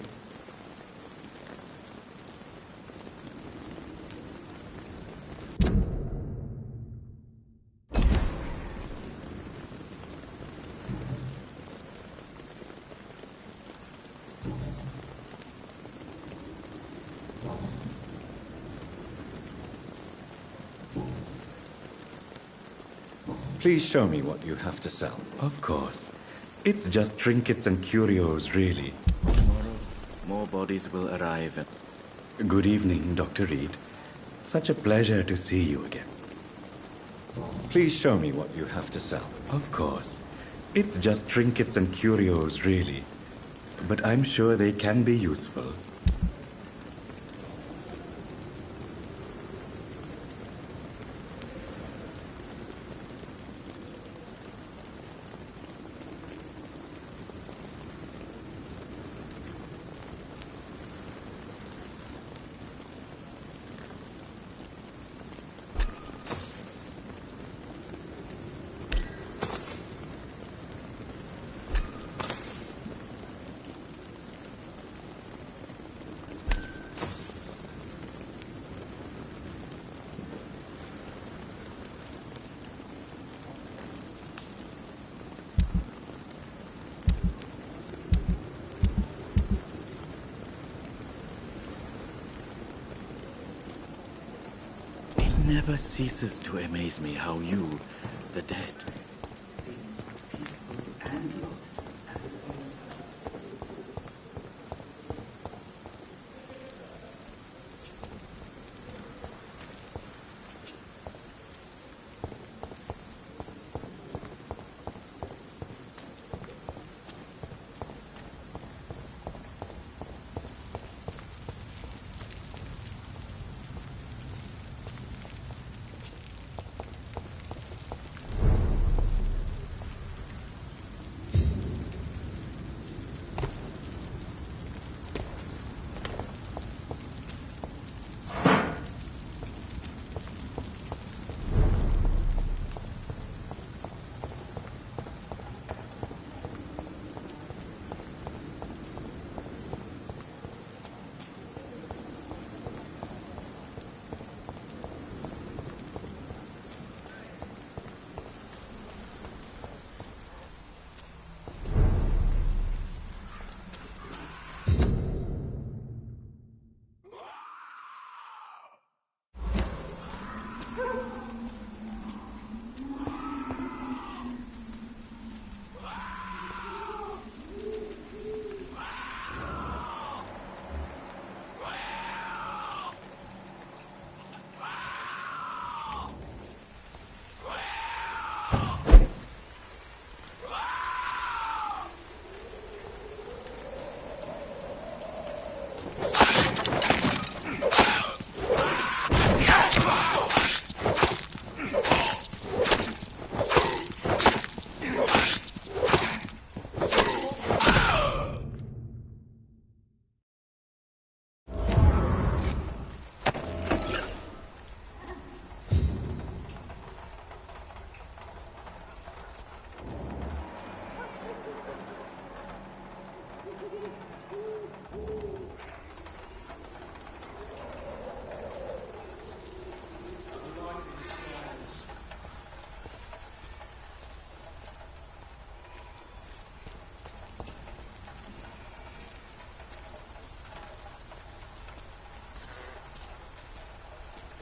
Please show me what you have to sell. Of course. It's just trinkets and curios, really. Tomorrow, more bodies will arrive. Good evening, Dr. Reed. Such a pleasure to see you again. Please show me what you have to sell. Of course. It's just trinkets and curios, really. But I'm sure they can be useful. Never ceases to amaze me how you, the dead, Peaceful and lost at the same time.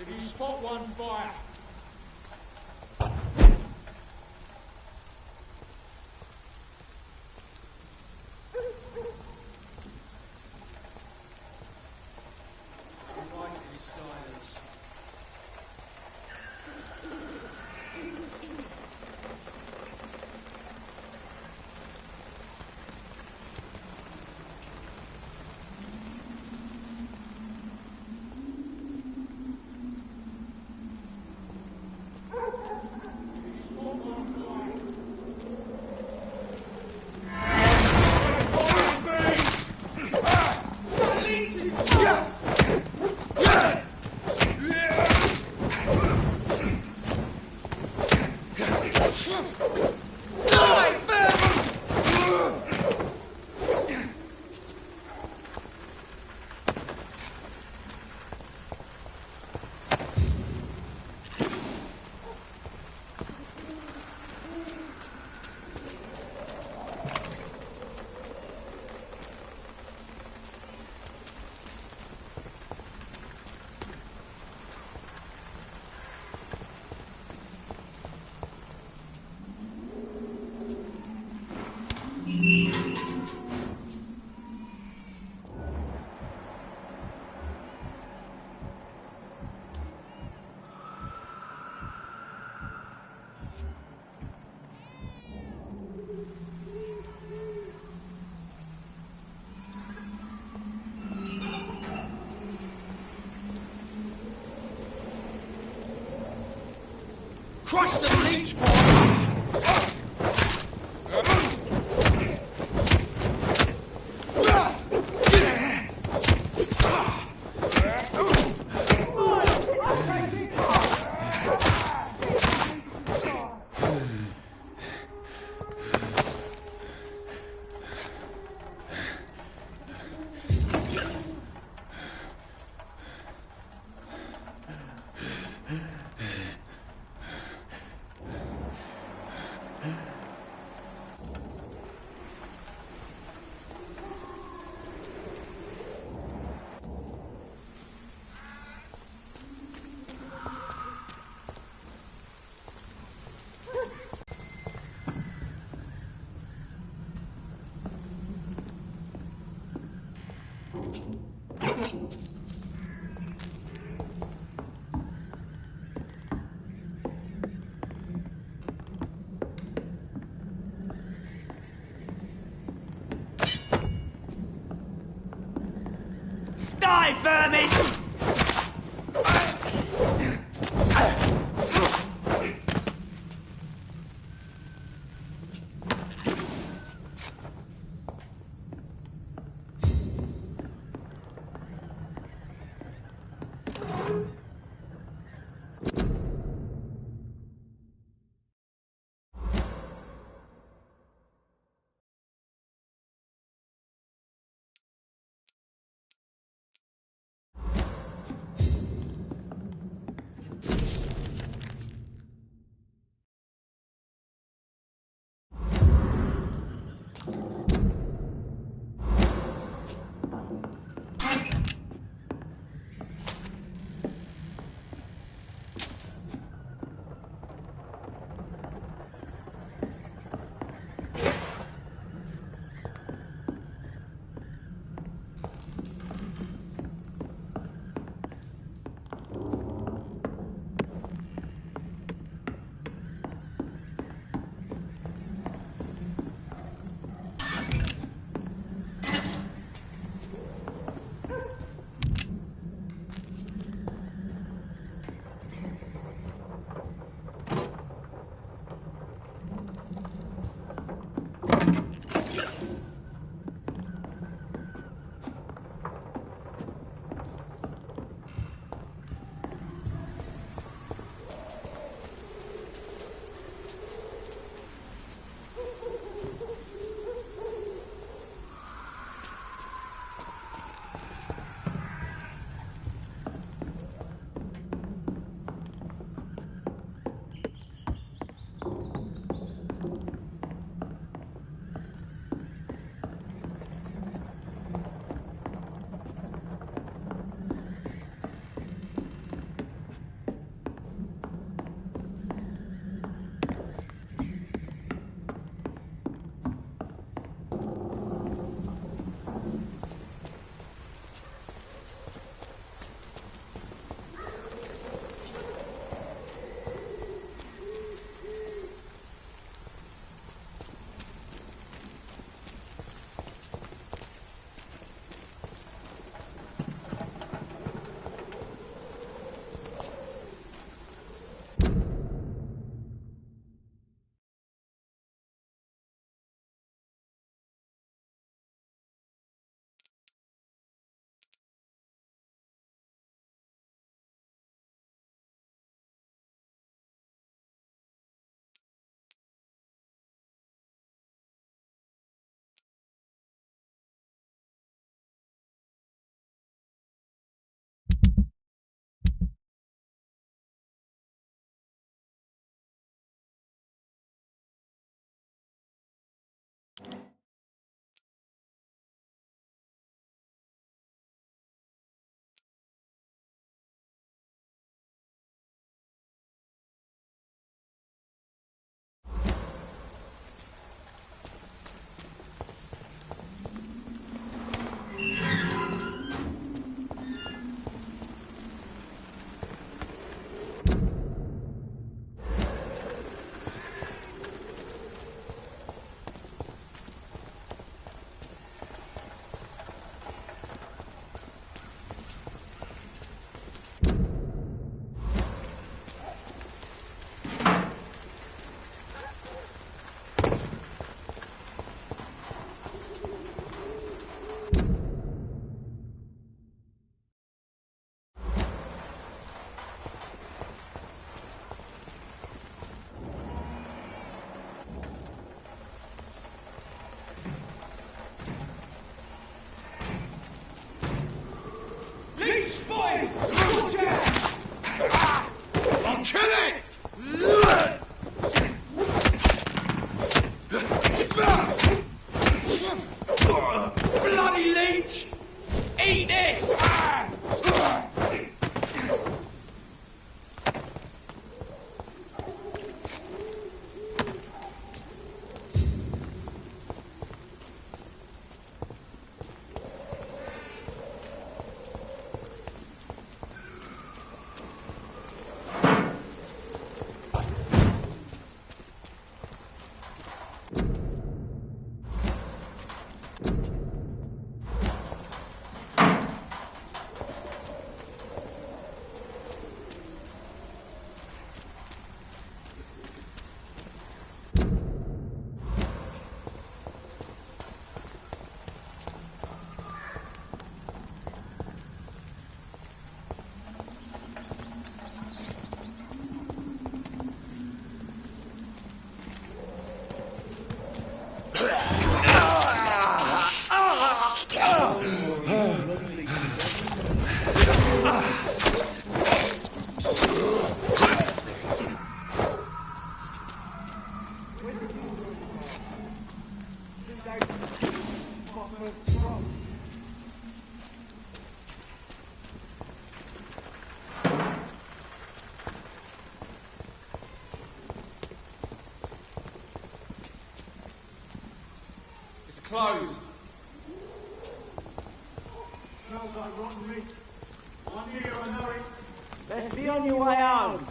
If you spot one, fire. I like this silence. Crush the leech, boy! Die, vermin! It's closed. Smells like rotten meat. I'm here, I know it. Best be on your way home.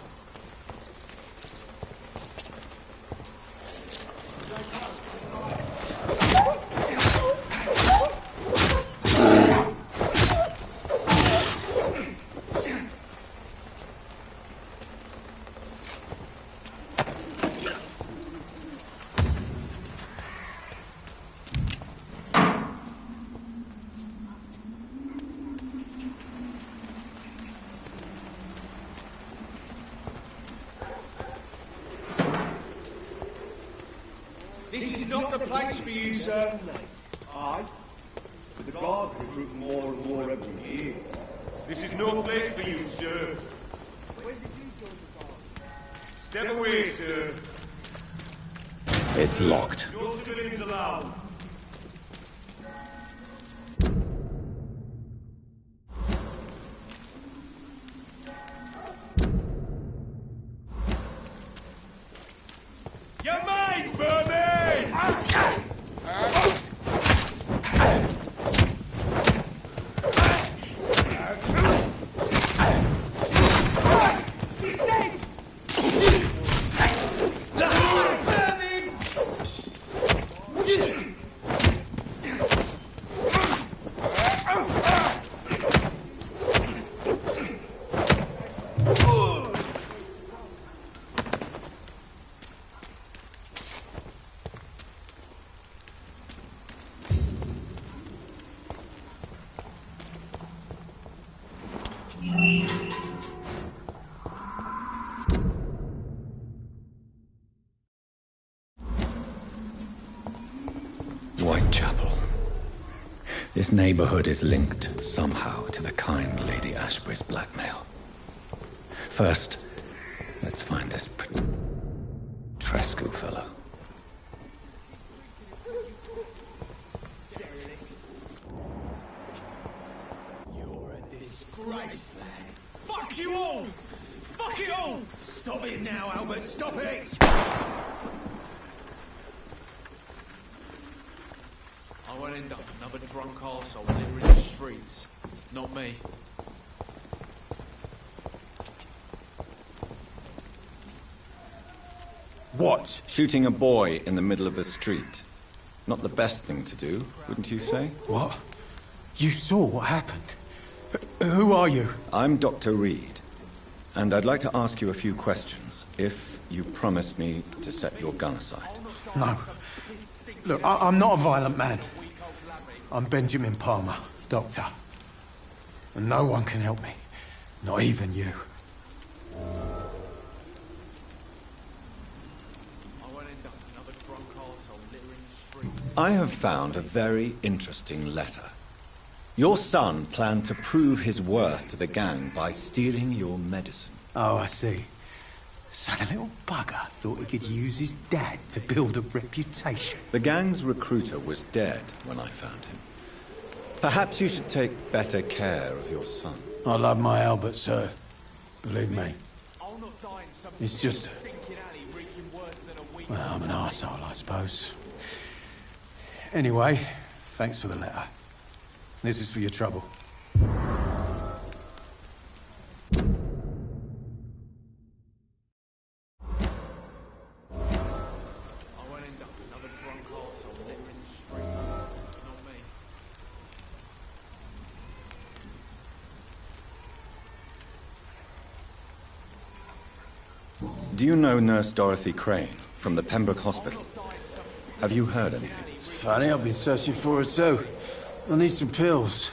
This is not the place for you, sir. Aye. But the guards recruit more and more every year. This is no place for you, sir. Step away, sir. It's locked. No civilians allowed. You're mine, Vermin! He's dead! Whitechapel. This neighborhood is linked somehow to the kind Lady Ashbury's blackmail. First, let's find this Trescu fellow. You're a disgrace, lad. Fuck you all! Fuck it all! Stop it now, Albert, stop it! I won't end up another drunk arsehole littering the streets. Not me. What? Shooting a boy in the middle of the street. Not the best thing to do, wouldn't you say? What? You saw what happened? Who are you? I'm Dr. Reed, and I'd like to ask you a few questions, if you promise me to set your gun aside. No. Look, I'm not a violent man. I'm Benjamin Palmer, doctor. And no one can help me. Not even you. I have found a very interesting letter. Your son planned to prove his worth to the gang by stealing your medicine. Oh, I see. So the little bugger thought he could use his dad to build a reputation. The gang's recruiter was dead when I found him. Perhaps you should take better care of your son. I love my Albert, sir. Believe me. It's just... Well, I'm an arsehole, I suppose. Anyway, thanks for the letter. This is for your trouble. Do you know Nurse Dorothy Crane from the Pembroke Hospital? Have you heard anything? It's funny, I've been searching for her too. I need some pills.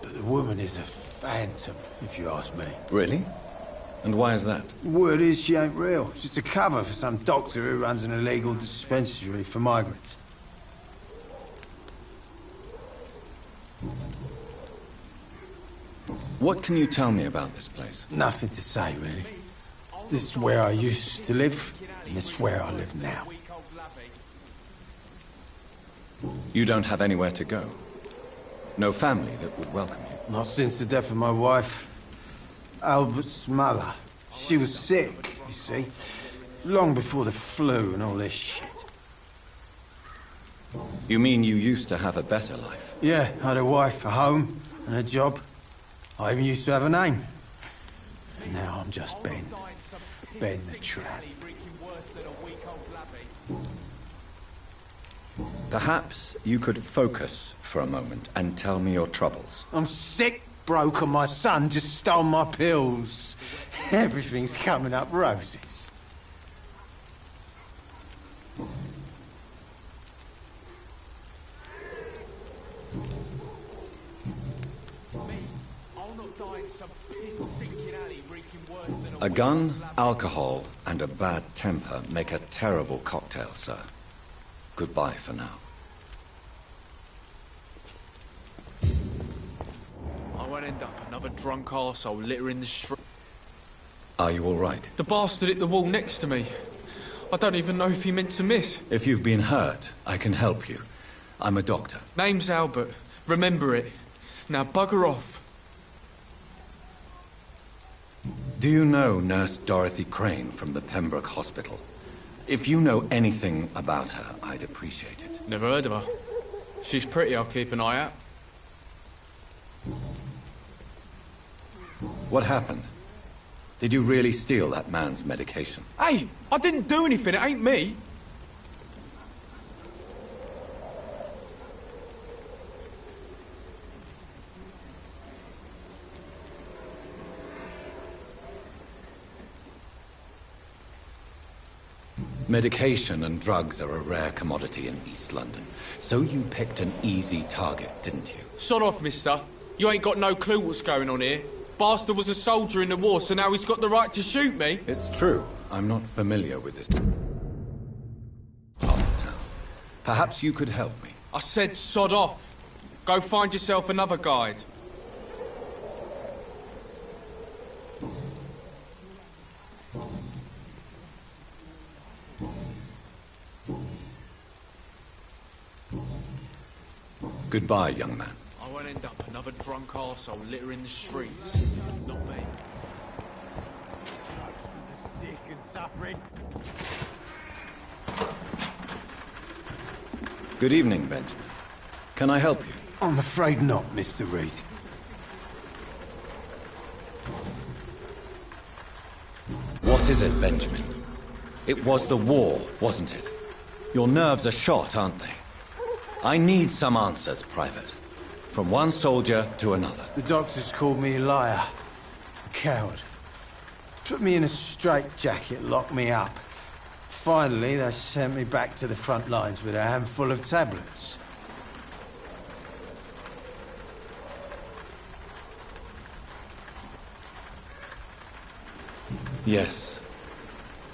But the woman is a phantom, if you ask me. Really? And why is that? Word is she ain't real. She's a cover for some doctor who runs an illegal dispensary for migrants. What can you tell me about this place? Nothing to say, really. This is where I used to live, and this is where I live now. You don't have anywhere to go? No family that would welcome you? Not since the death of my wife, Albert's mother. She was sick, you see. Long before the flu and all this shit. You mean you used to have a better life? Yeah, I had a wife, a home, and a job. I even used to have a name. And now I'm just Ben. Ben the Trap. Perhaps you could focus for a moment and tell me your troubles. I'm sick, broke, and my son just stole my pills. Everything's coming up roses. A gun, alcohol, and a bad temper make a terrible cocktail, sir. Goodbye for now. I won't end up another drunk arsehole littering the street. Are you all right? The bastard hit the wall next to me. I don't even know if he meant to miss. If you've been hurt, I can help you. I'm a doctor. Name's Albert. Remember it. Now bugger off. Do you know Nurse Dorothy Crane from the Pembroke Hospital? If you know anything about her, I'd appreciate it. Never heard of her. She's pretty, I'll keep an eye out. What happened? Did you really steal that man's medication? Hey, I didn't do anything, it ain't me. Medication and drugs are a rare commodity in East London. So you picked an easy target, didn't you? Sod off, mister. You ain't got no clue what's going on here. Bastard was a soldier in the war, so now he's got the right to shoot me. It's true. I'm not familiar with this part of town. Perhaps you could help me. I said sod off. Go find yourself another guide. Goodbye, young man. I won't end up another drunk arsehole littering the streets. Not me. Sick and suffering. Good evening, Benjamin. Can I help you? I'm afraid not, Mr. Reed. What is it, Benjamin? It was the war, wasn't it? Your nerves are shot, aren't they? I need some answers, Private. From one soldier to another. The doctors called me a liar. A coward. Put me in a straitjacket, locked me up. Finally, they sent me back to the front lines with a handful of tablets. Yes.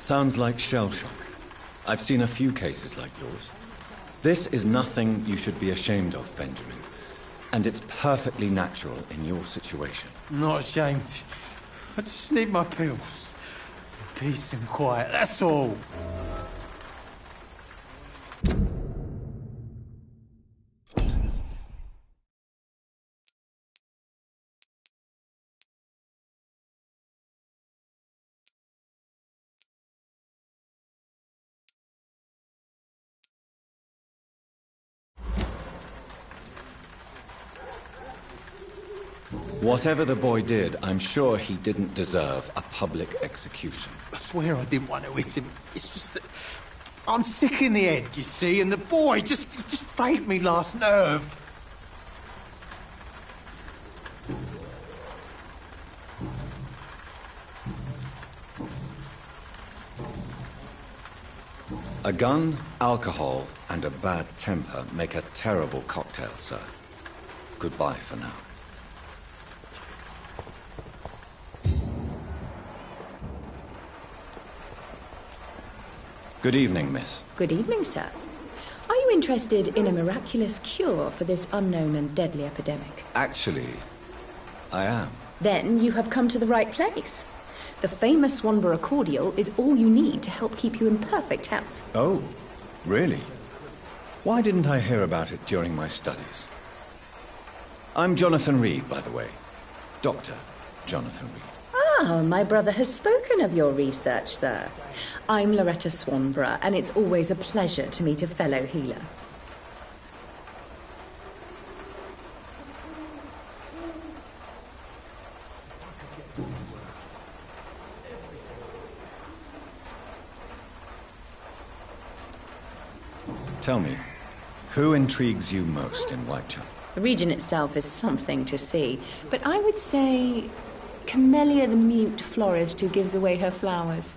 Sounds like shell shock. I've seen a few cases like yours. This is nothing you should be ashamed of, Benjamin. And it's perfectly natural in your situation. I'm not ashamed. I just need my pills. Peace and quiet, that's all. Whatever the boy did, I'm sure he didn't deserve a public execution. I swear I didn't want to hit him. It's just that I'm sick in the head, you see, and the boy just faked me last nerve. A gun, alcohol, and a bad temper make a terrible cocktail, sir. Goodbye for now. Good evening, miss. Good evening, sir. Are you interested in a miraculous cure for this unknown and deadly epidemic? Actually, I am. Then you have come to the right place. The famous Swanborough cordial is all you need to help keep you in perfect health. Oh, really? Why didn't I hear about it during my studies? I'm Jonathan Reed, by the way. Dr. Jonathan Reed. Ah, my brother has spoken of your research, sir. I'm Loretta Swanborough, and it's always a pleasure to meet a fellow healer. Tell me, who intrigues you most in Whitechapel? The region itself is something to see, but I would say Camellia the mute florist who gives away her flowers.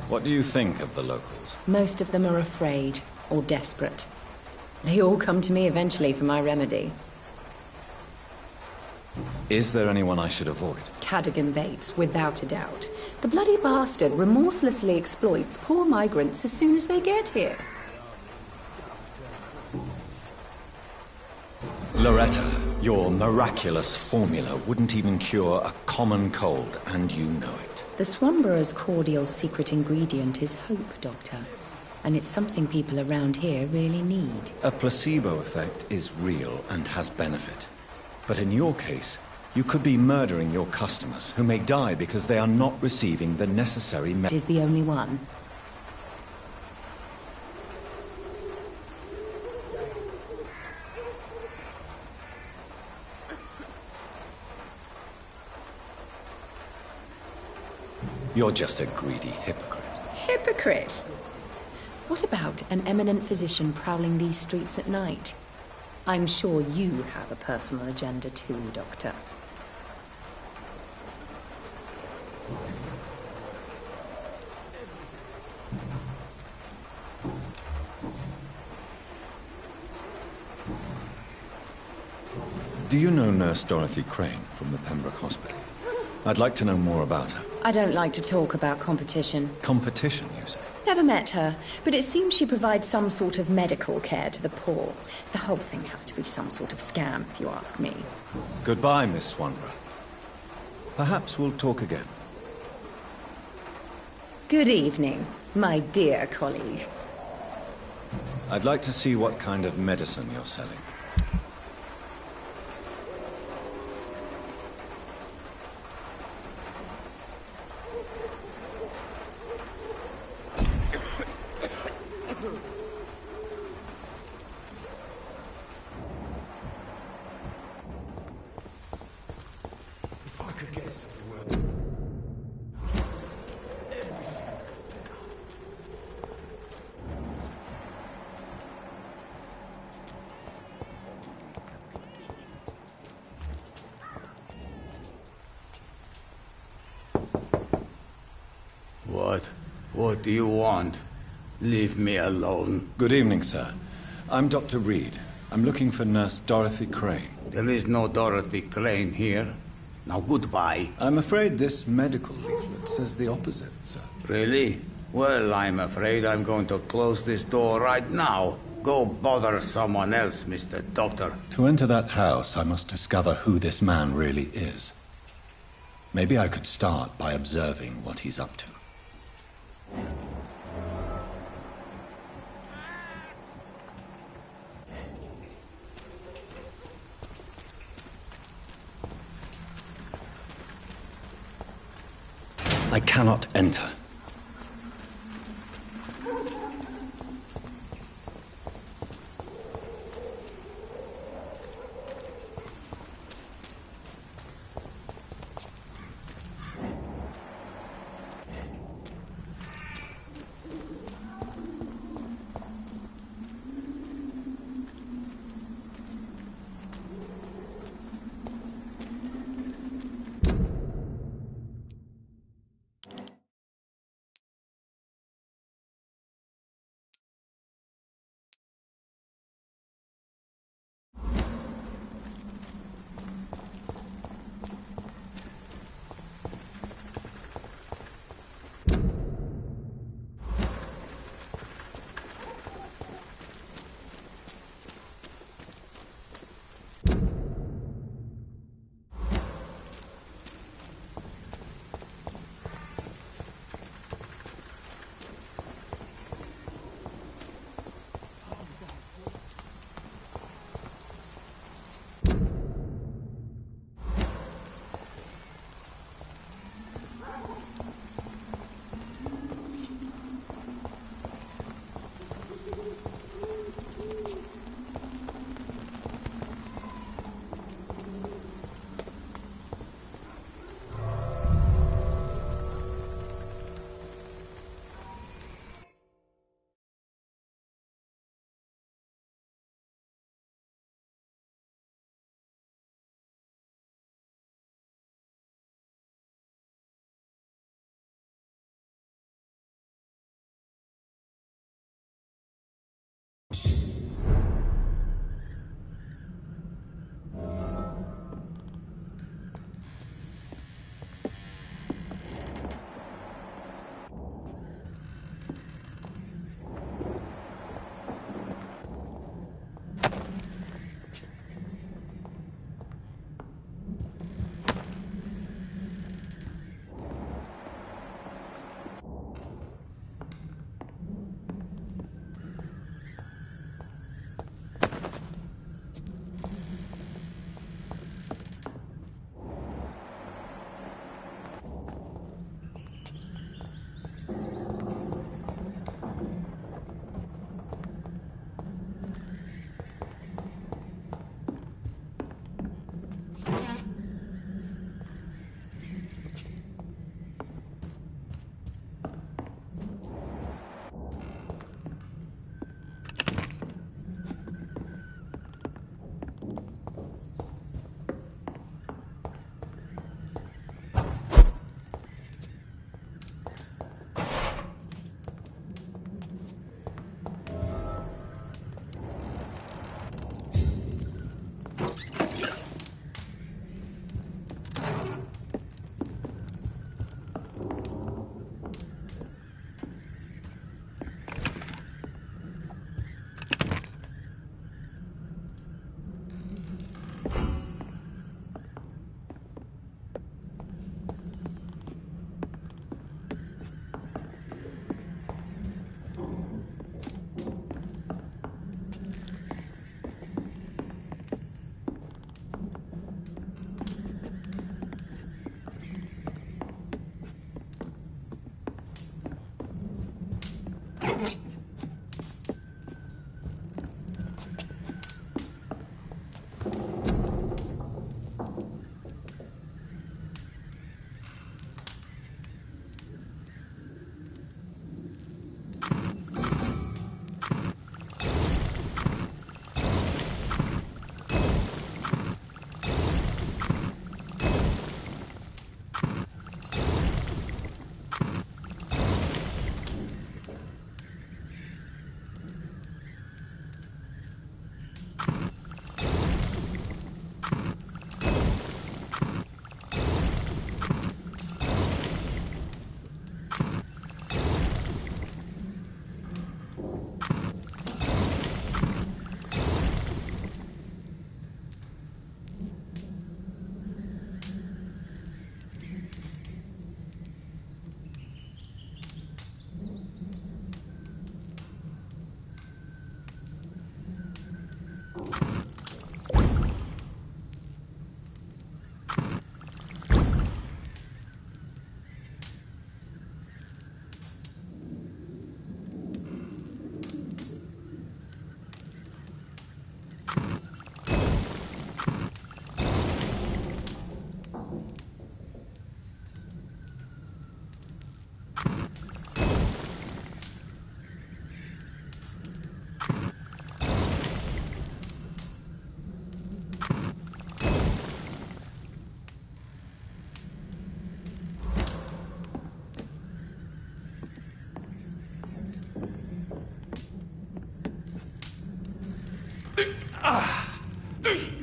What do you think of the locals? Most of them are afraid or desperate. They all come to me eventually for my remedy. Is there anyone I should avoid? Cadogan Bates, without a doubt. The bloody bastard remorselessly exploits poor migrants as soon as they get here. Loretta, your miraculous formula wouldn't even cure a common cold, and you know it. The Swanborough's cordial secret ingredient is hope, Doctor. And it's something people around here really need. A placebo effect is real and has benefit. But in your case, you could be murdering your customers, who may die because they are not receiving the necessary It is the only one. You're just a greedy hypocrite. Hypocrite! What about an eminent physician prowling these streets at night? I'm sure you have a personal agenda too, Doctor. Do you know Nurse Dorothy Crane from the Pembroke Hospital? I'd like to know more about her. I don't like to talk about competition. Competition, you say? Never met her, but it seems she provides some sort of medical care to the poor. The whole thing has to be some sort of scam, if you ask me. Goodbye, Miss Swanborough. Perhaps we'll talk again. Good evening, my dear colleague. I'd like to see what kind of medicine you're selling. What do you want? Leave me alone. Good evening, sir. I'm Dr. Reed. I'm looking for Nurse Dorothy Crane. There is no Dorothy Crane here. Now, goodbye. I'm afraid this medical leaflet says the opposite, sir. Really? Well, I'm afraid I'm going to close this door right now. Go bother someone else, Mr. Doctor. To enter that house, I must discover who this man really is. Maybe I could start by observing what he's up to. I cannot enter.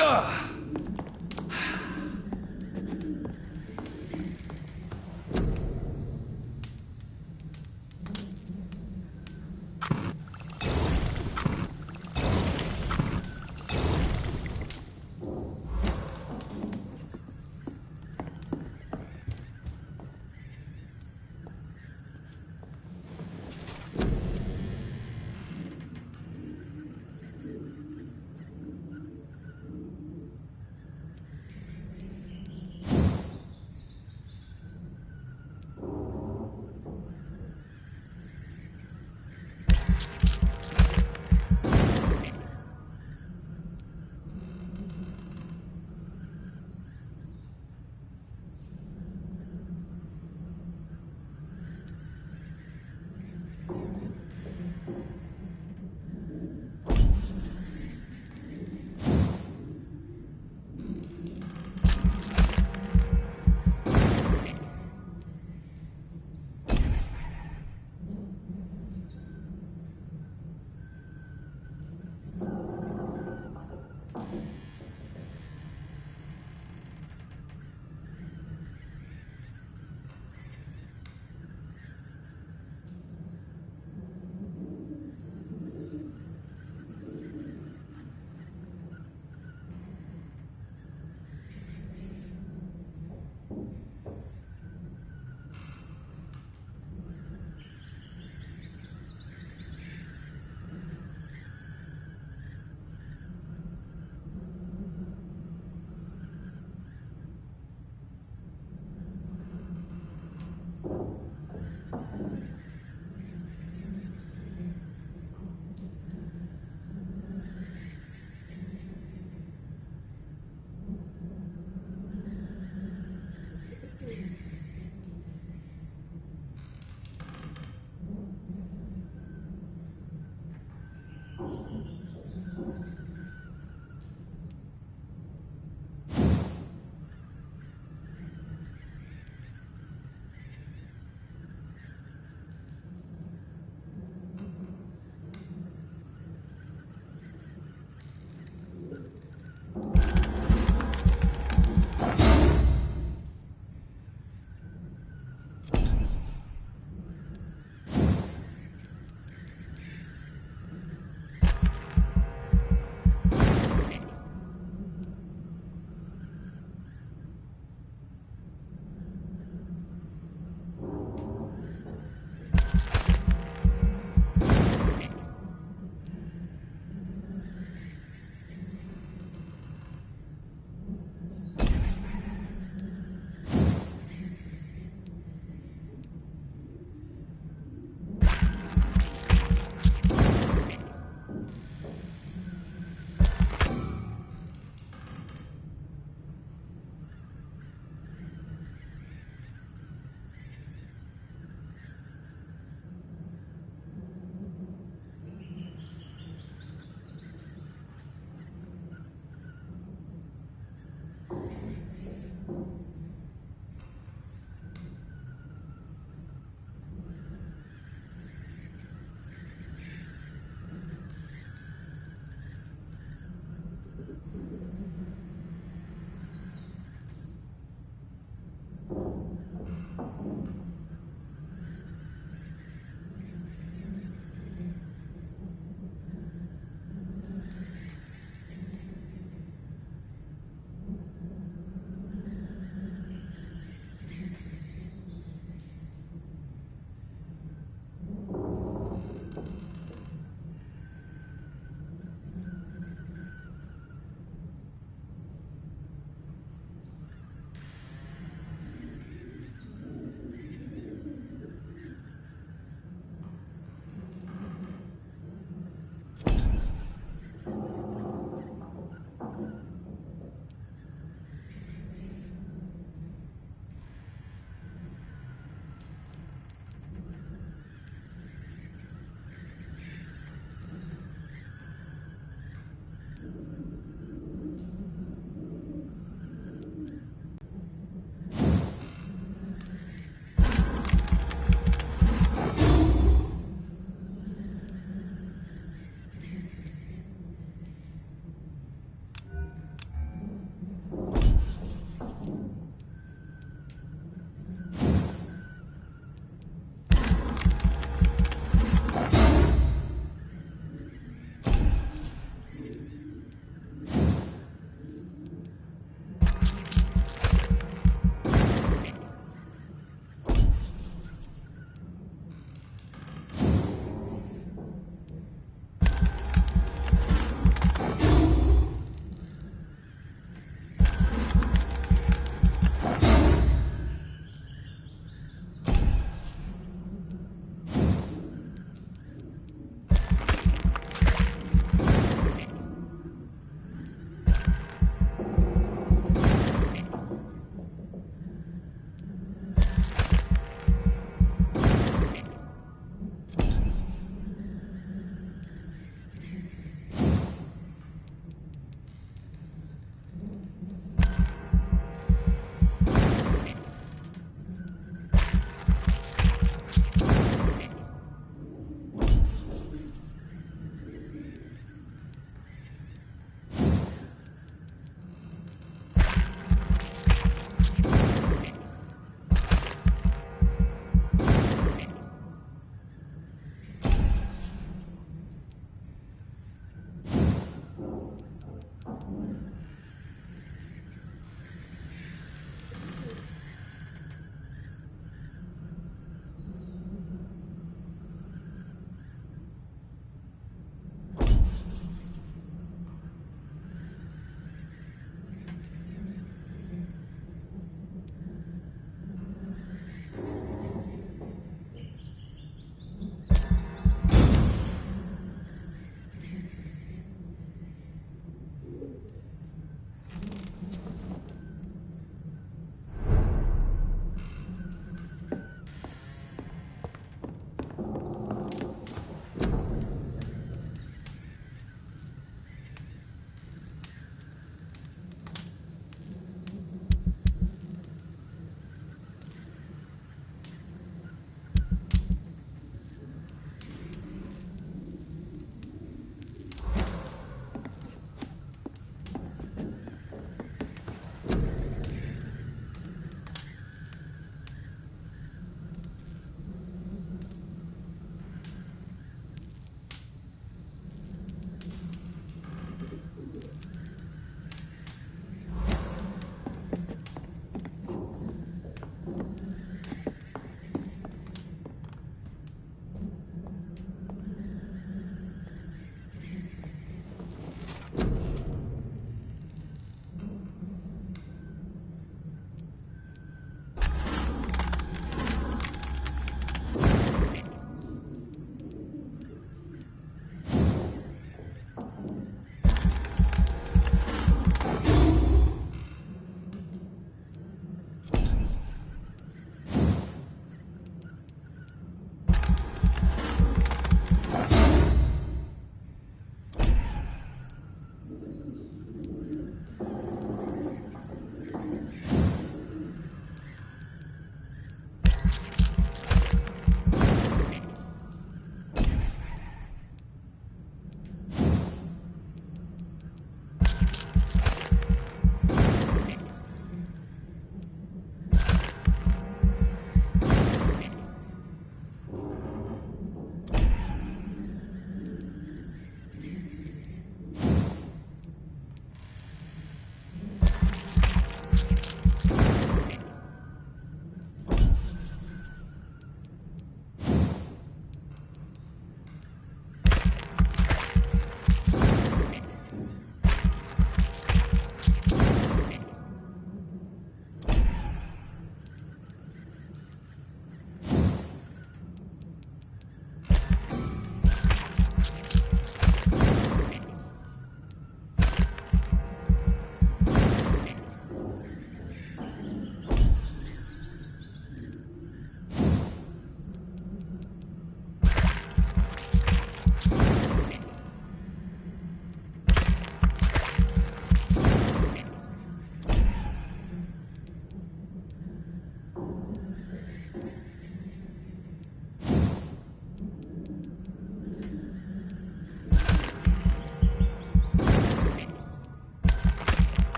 Ah!